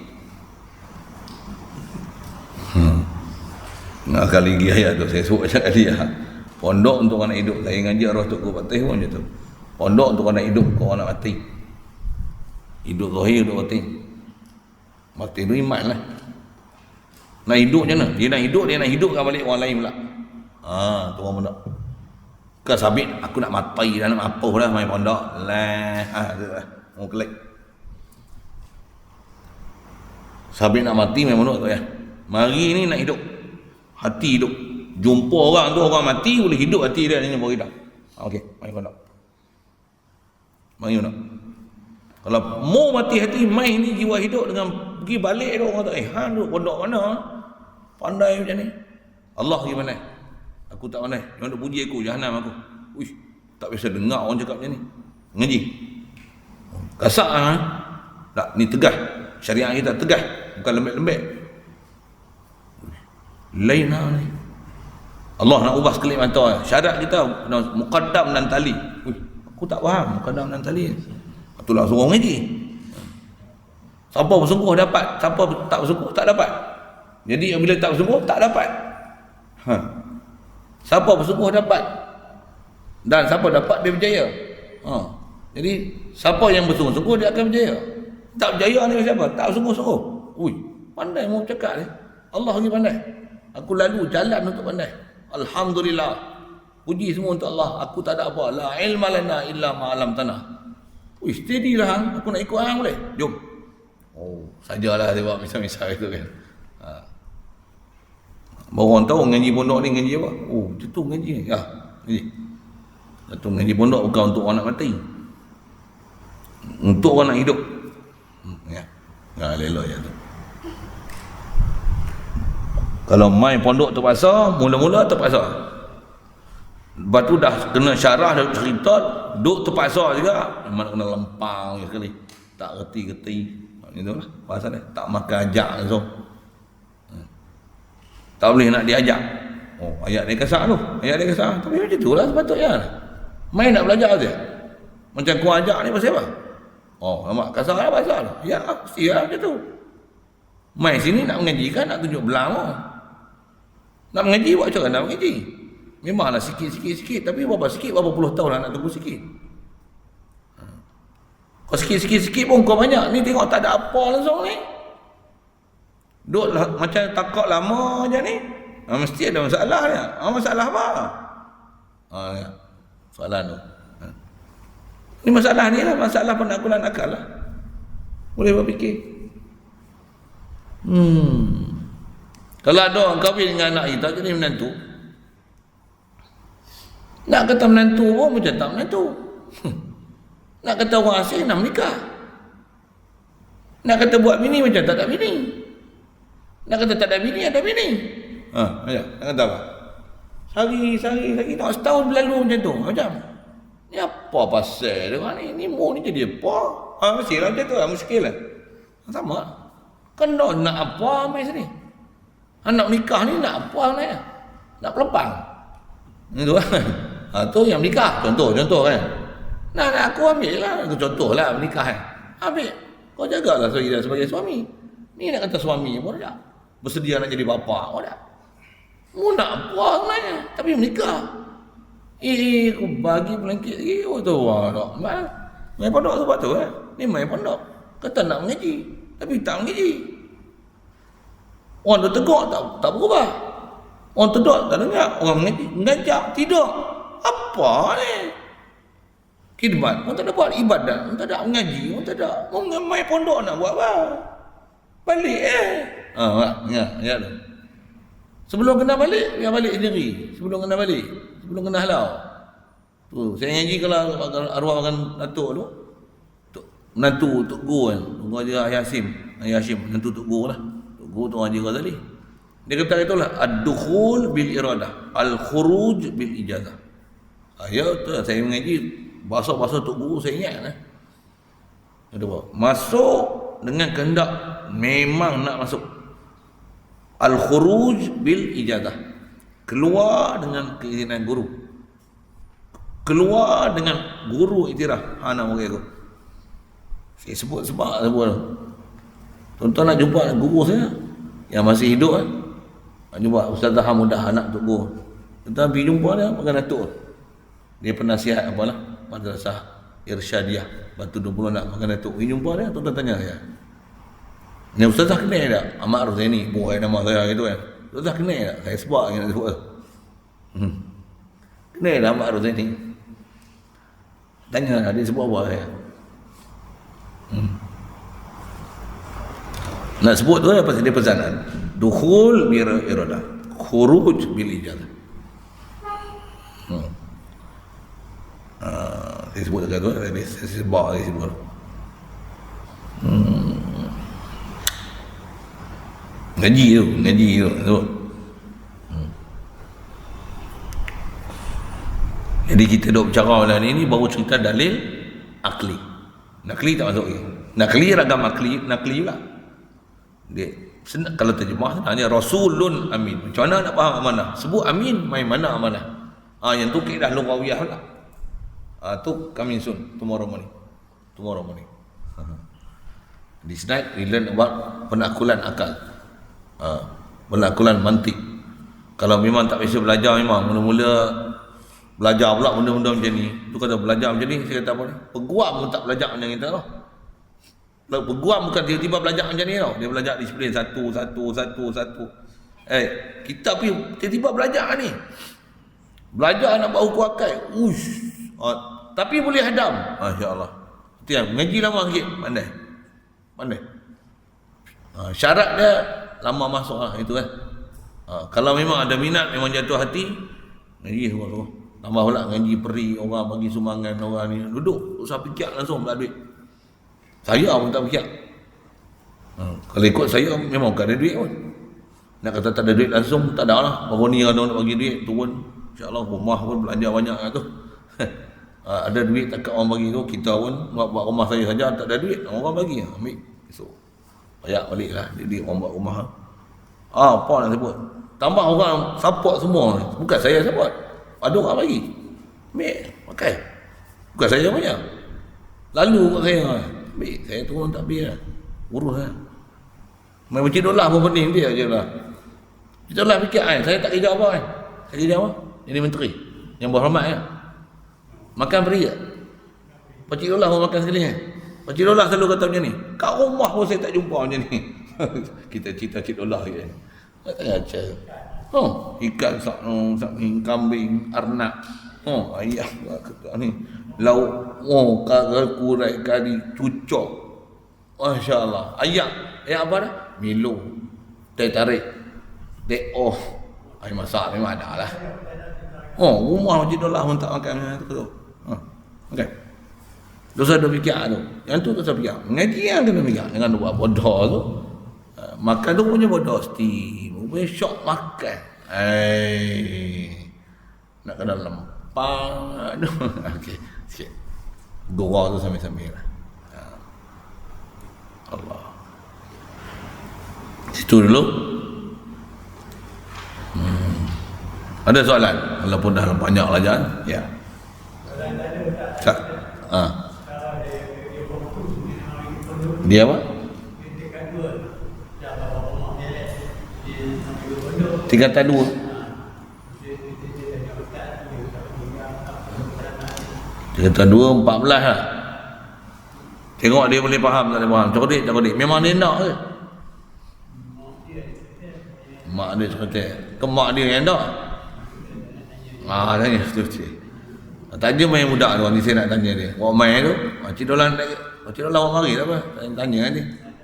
Nak kali lagi ayat tu saya sebut macam tadi ya. Pondok untuk orang nak hidup. Saya ngaji arwah Tok Guru Patih pun macam tu. Pondok untuk orang nak hidup, bukan orang nak mati. Hidup zahir, hidup batin. Batin tu iman lah. Nak hidup macam mana? Dia nak hidupkan balik orang lain pula. Tu orang pondok. Kan sabit aku nak mati dah, nak apa dah main pondok. Mau kelek. Sabit nak mati main pondok tu ya. Mari ni nak hidup. Hati hidup. Jumpa orang tu, orang mati boleh hidup hati dia ni baru dah. Okey, main pondok. Mari pondok. Kalau mau mati hati, main ni jiwa hidup dengan pergi balik dia orang kata, duduk pondok mana? Pandai macam ni. Allah pergi mana? Aku tak pandai. Yang nak puji aku, jahanam aku. Tak biasa dengar orang cakap macam ni. Ngaji. Kasar tak, ni tegas. Syariat kita tegas, bukan lembek-lembek. Lain ni. Allah nak ubah sekelip mata. Syarat kita muqaddam dan tali. Aku tak faham muqaddam dan tali. Itulah suruh ngaji. Siapa bersungguh dapat, siapa tak bersungguh tak dapat. Jadi bila tak bersungguh tak dapat. Siapa bersungguh dapat. Dan siapa dapat dia berjaya. Jadi siapa yang bersungguh-sungguh dia akan berjaya. Tak berjaya ni siapa? Tak bersungguh-sungguh. Pandai mau cakap ni. Allah lagi pandai. Aku lalu jalan untuk pandai. Alhamdulillah. Puji semua untuk Allah. Aku tak ada apa. La ilma lana illa ma 'allamtana. Steady lah. Aku nak ikut hang boleh? Jom. Sajalah dia buat misal-misal itu kan. Baru orang tahu ngaji pondok ni ngaji apa? Macam tu ngaji ni. Ngaji. Satu ngaji pondok bukan untuk orang nak mati. Untuk orang nak hidup. Elok je tu. Kalau main pondok terpaksa, mula-mula terpaksa. Lepas tu dah kena syarah, dah cerita, duk terpaksa juga. Memang kena lempang sekali. Tak reti-reti. Itulah bahasa dia. Tak makan ajak langsung. Tak boleh nak diajak. Oh, ayat dia kasar tu. Ayat dia kasar. Tapi macam itulah sepatutnya. Main nak belajar je. Macam kau ajak ni pasal apa? Oh, lama kasar lah pasal. Ya, mesti lah macam tu. Main sini nak mengaji kan, nak tunjuk belang pun. Nak mengaji, buat macam mana nak mengaji? Memanglah sikit-sikit, tapi berapa sikit, berapa puluh tahun lah nak tunggu sikit. Kau sikit-sikit pun kau banyak. Ni tengok tak ada apa langsung ni. Duduk macam takut lama je ni. Mesti ada masalah ni. Masalah apa? Ya. Soalan tu. Ni masalah ni lah. Masalah penakulan akal lah. Boleh berfikir. Kalau ada orang kahwin dengan anak kita jadi menantu. Nak kata menantu pun macam tak menantu. Nak kata orang asing nak menikah. Nak kata buat bini macam tak ada bini. Nak kata tak ada bini, ada bini. Macam nak kata apa? Sehari nak setahun berlalu macam tu. Macam ni apa pasal dia ni? Ni mu ni jadi apa? Mestilah macam tu lah, muskil lah. Sama. Kan nak apa mai sini? Nak nikah ni nak apa sebenarnya? Nak pelepang. Itu kan. Tu yang nikah. Contoh kan. Nah, aku ambil lah. Aku contoh lah menikah kan. Ambil. Kau jagalah sebagai suami. Ni nak kata suami pun dah. Bersedia nak jadi bapa pun dah. Mu nak apa sebenarnya? Tapi menikah. Aku bagi blanket lagi. Oh tu tak. Main pondok sebab tu kan. Ni main pondok. Kata nak mengaji. Tapi tak mengaji. Orang tu tegur tak berubah. Orang tegur tak dengar. Orang mengaji ngajak tidak. Apa ni? Khidmat pun tak ada buat, ibadat pun tak ada, mengaji pun tak ada. Mau main pondok nak buat apa? Balik ya tu. Sebelum kena balik, biar balik sendiri. Sebelum kena halau. Tu, saya ngaji kalau arwah makan datuk tu. Menantu Tok Guru kan. Tunggu aja Hashim, menantu Tok Guru lah. Tok Guru tu orang Jira tadi. Dia kata itulah ad-dukhul bil iradah, al-khuruj bil ijazah. Ya tu saya mengaji bahasa-bahasa Tok Guru saya ingat lah. Masuk dengan kehendak memang nak masuk. Al-khuruj bil ijazah. Keluar dengan keizinan guru. Keluar dengan guru iktiraf. Nak murid aku. Saya sebut. Tuan-tuan nak jumpa guru saya yang masih hidup kan. Nak jumpa Ustazah Hamudah anak Tok Guru. Tuan-tuan pergi jumpa dia makan datuk. Dia penasihat apalah Madrasah Irsyadiyah Batu 20 nak makan datuk. Pergi jumpa dia, tuan-tuan tanya saya. Ni Ustazah kenal tak? Ahmad Rozaini, buat nama saya gitu kan. Ustazah kenal tak? Saya sebab yang nak sebut. Kenal tak Ahmad Rozaini? Tanya lah, dia sebut apa saya. Nak sebut tu apa dia pesanan? Dukhul bil iradah, khuruj bil ijazah. Saya sebut dekat tu, saya sebab saya sebut. Ngaji tu. Jadi kita duk bercara malam ni baru cerita dalil akli. Nakli tak masuk lagi. Nakli ragam nakli juga. Dia kalau terjemah hanya rasulun amin. Macam mana nak faham amanah? Sebut amin, main mana amanah? Yang tu kaedah lughawiyah pula. Tu coming soon, tomorrow morning. This night we learn about penakulan akal. Penakulan mantik. Kalau memang tak biasa belajar, memang mula-mula belajar pula benda-benda macam ni. Tu kata belajar macam ni, saya kata apa ni? Peguam pun tak belajar macam kita tau. Peguam bukan tiba-tiba belajar macam ni tau. Dia belajar disiplin satu. Kita pergi tiba-tiba belajar ni. Belajar nak buat hukum akal. Tapi boleh hadam. Masya-Allah. Itu yang mengaji lama sikit, pandai. Syarat dia lama masuk lah itu kan. Kalau memang ada minat, memang jatuh hati, ngaji semua. Tambah pula ngaji peri, orang bagi sumbangan orang ni. Duduk, usah fikir langsung tak ada duit. Saya pun tak fikir. Kalau ikut saya memang tak ada duit pun. Nak kata tak ada duit langsung, tak ada lah. Baru ni ada nak bagi duit, turun. InsyaAllah rumah pun belanja banyak lah tu. Ada duit takat orang bagi tu, kita pun buat rumah saya saja tak ada duit, orang bagi ambil esok. Ayak balik lah, dia orang buat rumah. Apa nak sebut? Tambah orang support semua. Bukan saya support. Ada orang bagi. Ambil, pakai. Bukan saya punya. Lalu kat saya. Ambil, saya turun tak ambil lah. Urus lah. Main Encik Dullah pun pening dia je lah. Encik Dullah fikir kan, saya tak kerja apa kan? Saya kerja apa? Jadi menteri. Yang berhormat kan? Makan free tak? Encik Dullah pun makan sekali kan? Encik Dullah selalu kata macam ni. Kat rumah pun saya tak jumpa macam ni. Kita cerita Encik Dullah je kan? Tak kacau. Ikan sakning, kambing, arnak. Ayam ni. Lauk, kurai, kari, cucuk. Masya Allah. Ayam apa dah? Milo, teh tarik, teh air masak memang ada lah. Rumah Encik Dullah pun tak makan macam tu. Okay. Dosa dah fikir tu. Yang tu dosa fikir. Mengaji yang kena fikir. Jangan buat bodoh tu. Makan tu punya bodoh. Punya syok makan. Nak kena lempang. Aduh. Okey. Sikit. Doa tu sambil-sambil lah. Allah. Situ dulu. Ada soalan? Walaupun dah banyak lah jangan. Ya. Dia apa? Tingkatan 2. Tingkatan 2, 14 lah. Tengok dia boleh faham tak boleh faham. Cokodik. Memang dia nak ke? Mak dia cakap ke mak dia yang nak? Tanya betul-betul. Tanya main budak tu, ni saya nak tanya dia. Orang main tu, Cik Dolan orang mari tak apa. Tanya nanti.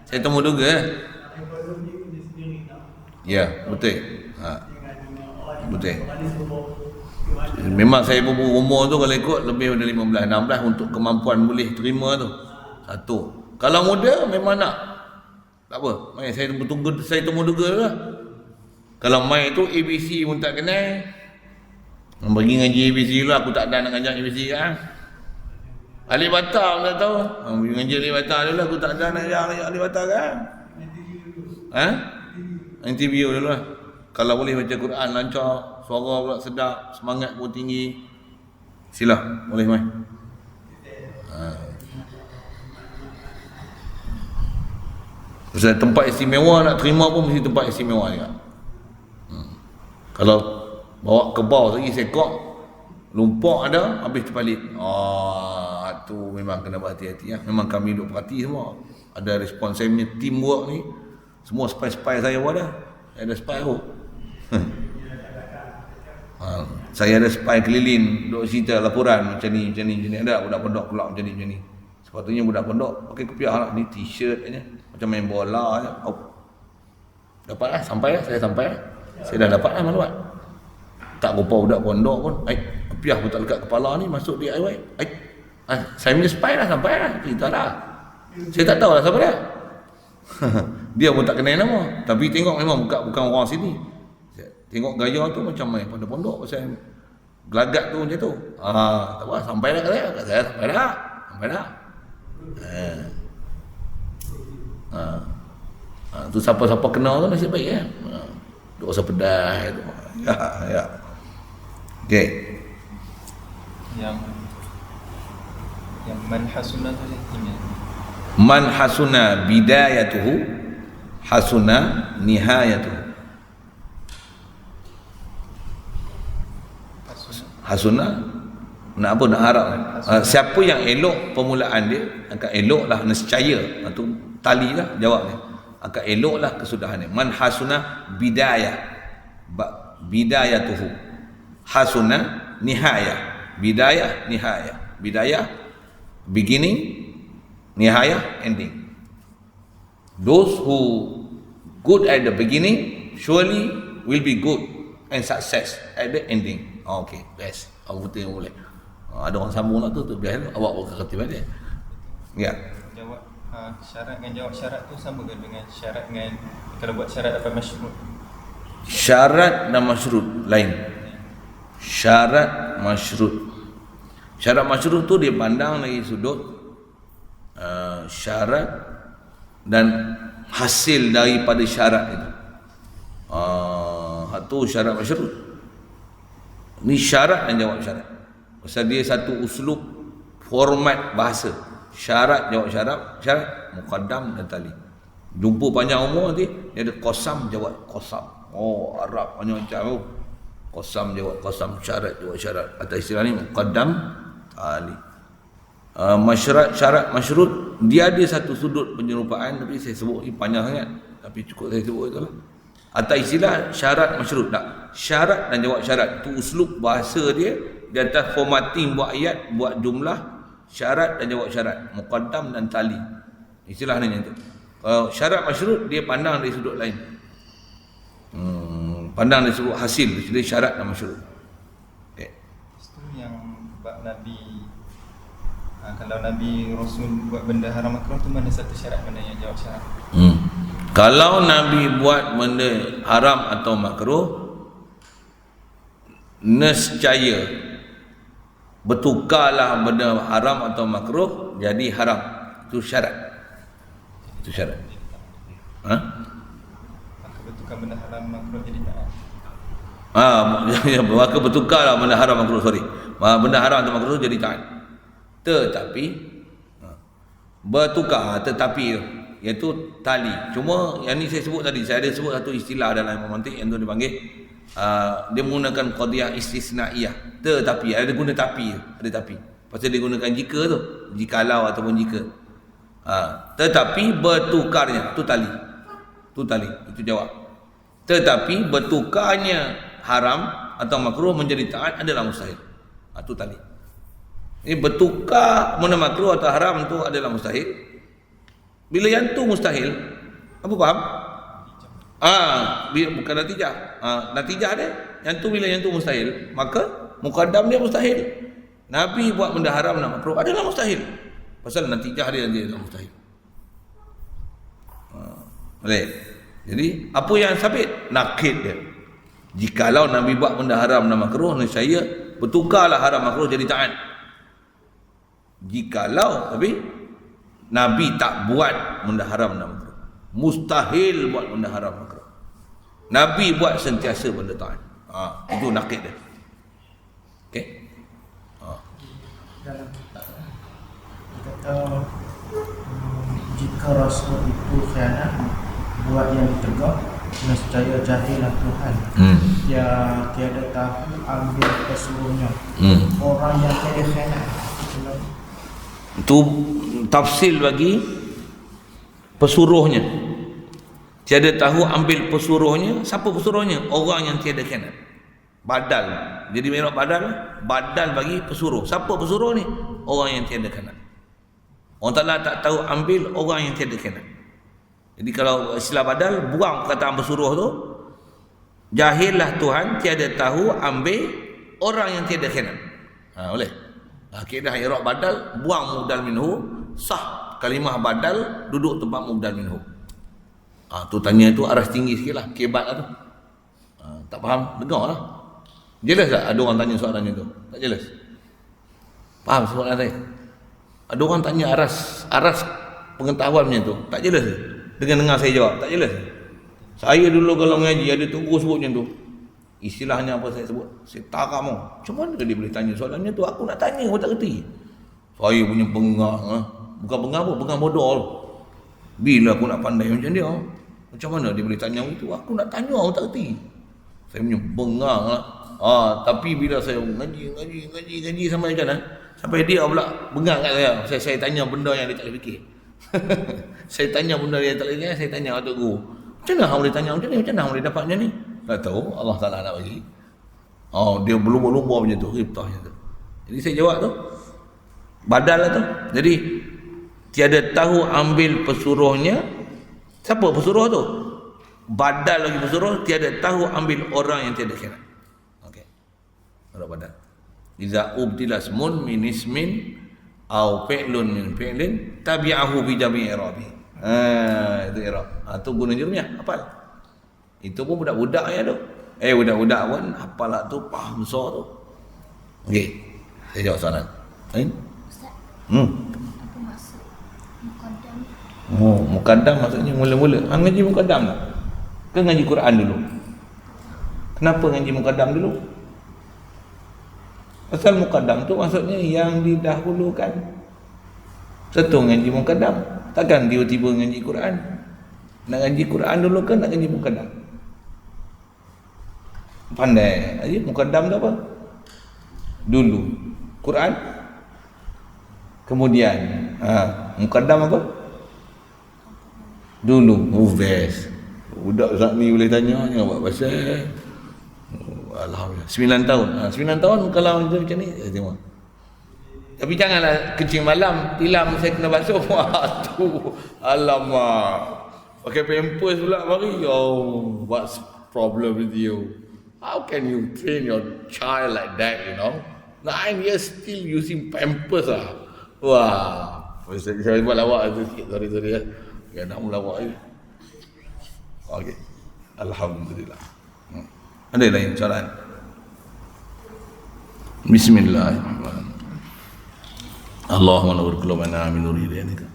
Saya temu duga ya, betul. Betul. Memang saya umur tu kalau ikut lebih dari 15, 16 untuk kemampuan boleh terima tu. Satu. Kalau muda memang nak. Tak apa. Main saya temu duga lah. Kalau main tu ABC pun tak kenal. Bagi ngaji ABC lah, aku tak ada nak ngajar ABC kan. Alif Bata pun tak tahu. Bagi ngaji Alif Bata dulu lah, aku tak ada nak ngajar Alif Bata kan. NTBU dulu lah. Kalau boleh baca Quran lancar, suara pula sedap, semangat pun tinggi. Sila, boleh main. Sebab tempat istimewa nak terima pun mesti tempat istimewa juga. Kalau bawa ke bawah lagi sekok, lumpur ada, habis terpalit. Tu memang kena berhati-hati ya. Memang kami duk perhati semua. Ada respon saya punya teamwork ni. Semua spy-spy saya pun ada. Saya ada spy pun. Saya ada spy keliling, duk cerita laporan macam ni. Ada budak pondok kelak macam ni. Sepatutnya budak pondok pakai kopiah lah. Ni t-shirt aja. Macam main bola aja. Dapatlah, sampai lah. Saya dah dapat lah maklumat. Tak rupa budak pondok pun. Kopiah pun tak lekat kepala ni, masuk DIY. Saya punya spy lah, sampai lah. Cerita dah. Saya tak tahu lah siapa dia. Dia pun tak kenal nama. Tapi tengok memang bukan orang sini. Tengok gaya tu macam main pondok-pondok. Pasal gelagat tu macam tu. Tak apa, sampai dah kat saya. Sampai dah. Tu siapa-siapa kenal tu nasib baik ya. Duk rasa pedas tu. Ya. Okey. Yang man hasuna tu ini. Man hasuna bidayatuhu hasuna nihayatuhu. Hasuna nak apa, nak harap. Siapa yang elok permulaan dia akan eloklah nescaya. Itu tali lah jawabnya. Akan eloklah kesudahan dia. Man hasuna bidayatuhu hasuna nihayah. Bidayah beginning, nihayah ending. Those who good at the beginning surely will be good and success at the ending. Okay, best. Aku betul yang boleh. Ada orang sambung lah tu biar awak buka ketiba dia. Ya. Jawab syarat dengan jawab syarat tu sama ke dengan syarat dengan kalau buat syarat apa masyrut? Syarat dan masyrut lain. Syarat masyrut tu dia pandang dari sudut syarat dan hasil daripada syarat itu. Satu syarat masyruh. Ni syarat dan jawab syarat. Pasal dia satu uslub format bahasa. Syarat jawab syarat, syarat muqaddam dan tali. Jumpa panjang umur nanti dia ada qasam jawab qasam. Oh, Arab banyak macam tu. Qasam jawab qasam, syarat jawab syarat. Atau istilah ni muqaddam tali. Syarat masyrut dia ada satu sudut penyerupaan, tapi saya sebut ni panjang sangat, tapi cukup saya sebut itulah. Atau istilah syarat masyrut tak. Syarat dan jawab syarat tu uslub bahasa dia di atas formatting buat ayat, buat jumlah, syarat dan jawab syarat, muqaddam dan tali. Istilah ni tu. Kalau syarat masyrut dia pandang dari sudut lain. Pandang dari sudut hasil, jadi syarat dan masyrut. Okay. Itu yang bab Nabi, kalau Nabi Rasul buat benda haram makruh tu mana satu syarat, mana yang jawab syarat? Kalau Nabi buat benda haram atau makruh, nescaya bertukarlah benda haram atau makruh jadi haram. Itu syarat. Itu syarat. Maka bertukar benda haram makruh jadi taat. Maka bertukarlah benda haram makruh, benda haram atau makruh jadi taat. Tetapi bertukar, tetapi iaitu tali. Cuma yang ni saya sebut tadi, saya ada sebut satu istilah dalam ilmu mantik yang tu dipanggil dia menggunakan qadiyah istisnaiyah. Tetapi ada guna tapi, ada tapi. Pasal dia gunakan jika tu, jikalau ataupun jika. Tetapi bertukarnya tu tali. Tu tali, itu jawab. Tetapi bertukarnya haram atau makruh menjadi taat adalah mustahil. Tu tali. Ini bertukar mana makruh atau haram tu adalah mustahil. Bila yang tu mustahil, apa faham? Bukan natijah. Natijah dia. Yang tu bila yang tu mustahil, maka muqaddam dia mustahil. Nabi buat benda haram dan makruh adalah mustahil. Pasal natijah dia adalah mustahil. Boleh. Jadi apa yang sabit? Nakid dia. Jikalau Nabi buat benda haram dan makruh, nescaya bertukarlah haram makruh jadi taat. Jikalau tapi Nabi tak buat benda haram dan makruh, mustahil buat benda haram makruh. Nabi buat sentiasa benda taat. Itu nakid dia. Okey. Dalam kata jika Rasul itu khianat buat yang ditegak, nescaya jahilah Tuhan. Dia tiada tahu ambil pesuruhnya. Orang yang tiada khianat itu tafsil bagi pesuruhnya. Tiada tahu ambil pesuruhnya. Siapa pesuruhnya? Orang yang tiada khianat. Badal. Jadi merah badal bagi pesuruh. Siapa pesuruh ni? Orang yang tiada khianat. Orang Ta'ala tak tahu ambil orang yang tiada khianat. Jadi kalau istilah badal, buang perkataan pesuruh tu. Jahillah Tuhan, tiada tahu ambil orang yang tiada khianat. Boleh? Kaedah i'rab badal, buang mubdal minhu, sah kalimah badal, duduk tempat mubdal minhu. Tu tanya tu aras tinggi sikitlah, kebat lah tu. Tak faham, dengar lah. Jelas tak ada orang tanya soalannya tu? Tak jelas. Faham soalan saya? Ada orang tanya aras pengetahuannya tu, tak jelas ke? Dengan dengar saya jawab, tak jelas. Saya dulu kalau mengaji ada tunggu sebut macam tu. Istilahnya apa saya sebut? Saya tak kamu. Macam mana dia boleh tanya soalannya tu? Aku nak tanya, aku tak kerti. Saya punya bengak. Bukan bengak apa? Bengak bodoh. Bila aku nak pandai macam dia? Macam mana dia boleh tanya begitu? Aku nak tanya, aku tak kerti. Saya punya bengak lah. Tapi bila saya ngaji sampai macam mana? Sampai dia pula bengak kat saya. Saya tanya benda yang dia tak boleh fikir. Saya tanya benda yang dia tak boleh fikir. Saya tanya Atuk Guru. Macam mana boleh tanya macam ni? Macam mana boleh dapat macam ni? Tak tahu, Allah Ta'ala nak bagi. Dia berlumba-lumba macam tu, ribtah macam tu. Jadi saya jawab tu, badal lah tu. Jadi tiada tahu ambil pesuruhnya. Siapa pesuruh tu? Badal lagi pesuruh, tiada tahu ambil orang yang tiada khianat. Okey. Ada badal. Iza ubtila ismun min ismin au fi'lun min fi'lin tabi'ahu bi jami' i'rabi. Itu i'rab. Tu guna jurumnya, hafal. Itu pun budak-budak ya tu. Budak-budak pun hafal lah tu, faham besar tu. Okey. Saya jawab soalan. Lain? Ustaz. Apa maksud muqaddam? Oh, mukaddam maksudnya mula-mula. Ngaji mukaddam tak? Ke ngaji Quran dulu? Kenapa ngaji mukaddam dulu? Pasal mukaddam tu maksudnya yang didahulukan. Satu ngaji mukaddam. Takkan tiba-tiba ngaji Quran. Nak ngaji Quran dulu ke nak ngaji mukaddam? Pandai. Ngaji mukaddam tu apa? Dulu Quran. Kemudian mukaddam apa? Dulu. Oh, best. Budak saat ni boleh tanya buat pasal alhamdulillah 9 tahun. 9 tahun kalau macam ni tengok. Tapi janganlah kencing malam, tilam saya kena basuh. Wah tu alamak. Pakai pampers pula mari. Oh, what's problem with you? How can you train your child like that, you know? 9 years still using pampers ah. Wah. Saya buat lawak tu sikit. Sorry ya. Ya nak melawak lagi. Okey. Alhamdulillah. Ada lain soalan? Bismillahirrahmanirrahim. Allahumma nawwir qulubana min nur hidayah.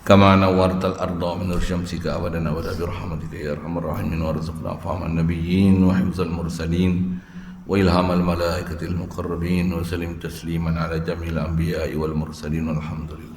Kama nawwartal arda min nur syamsika abadan abada bi rahmatika ya arhamar rahimin warzuqna fahman nabiyyin wa hifzal mursalin wa ilhamal malaikatil muqarrabin wa sallim tasliman ala jamil anbiya'i wal mursalin walhamdulillah.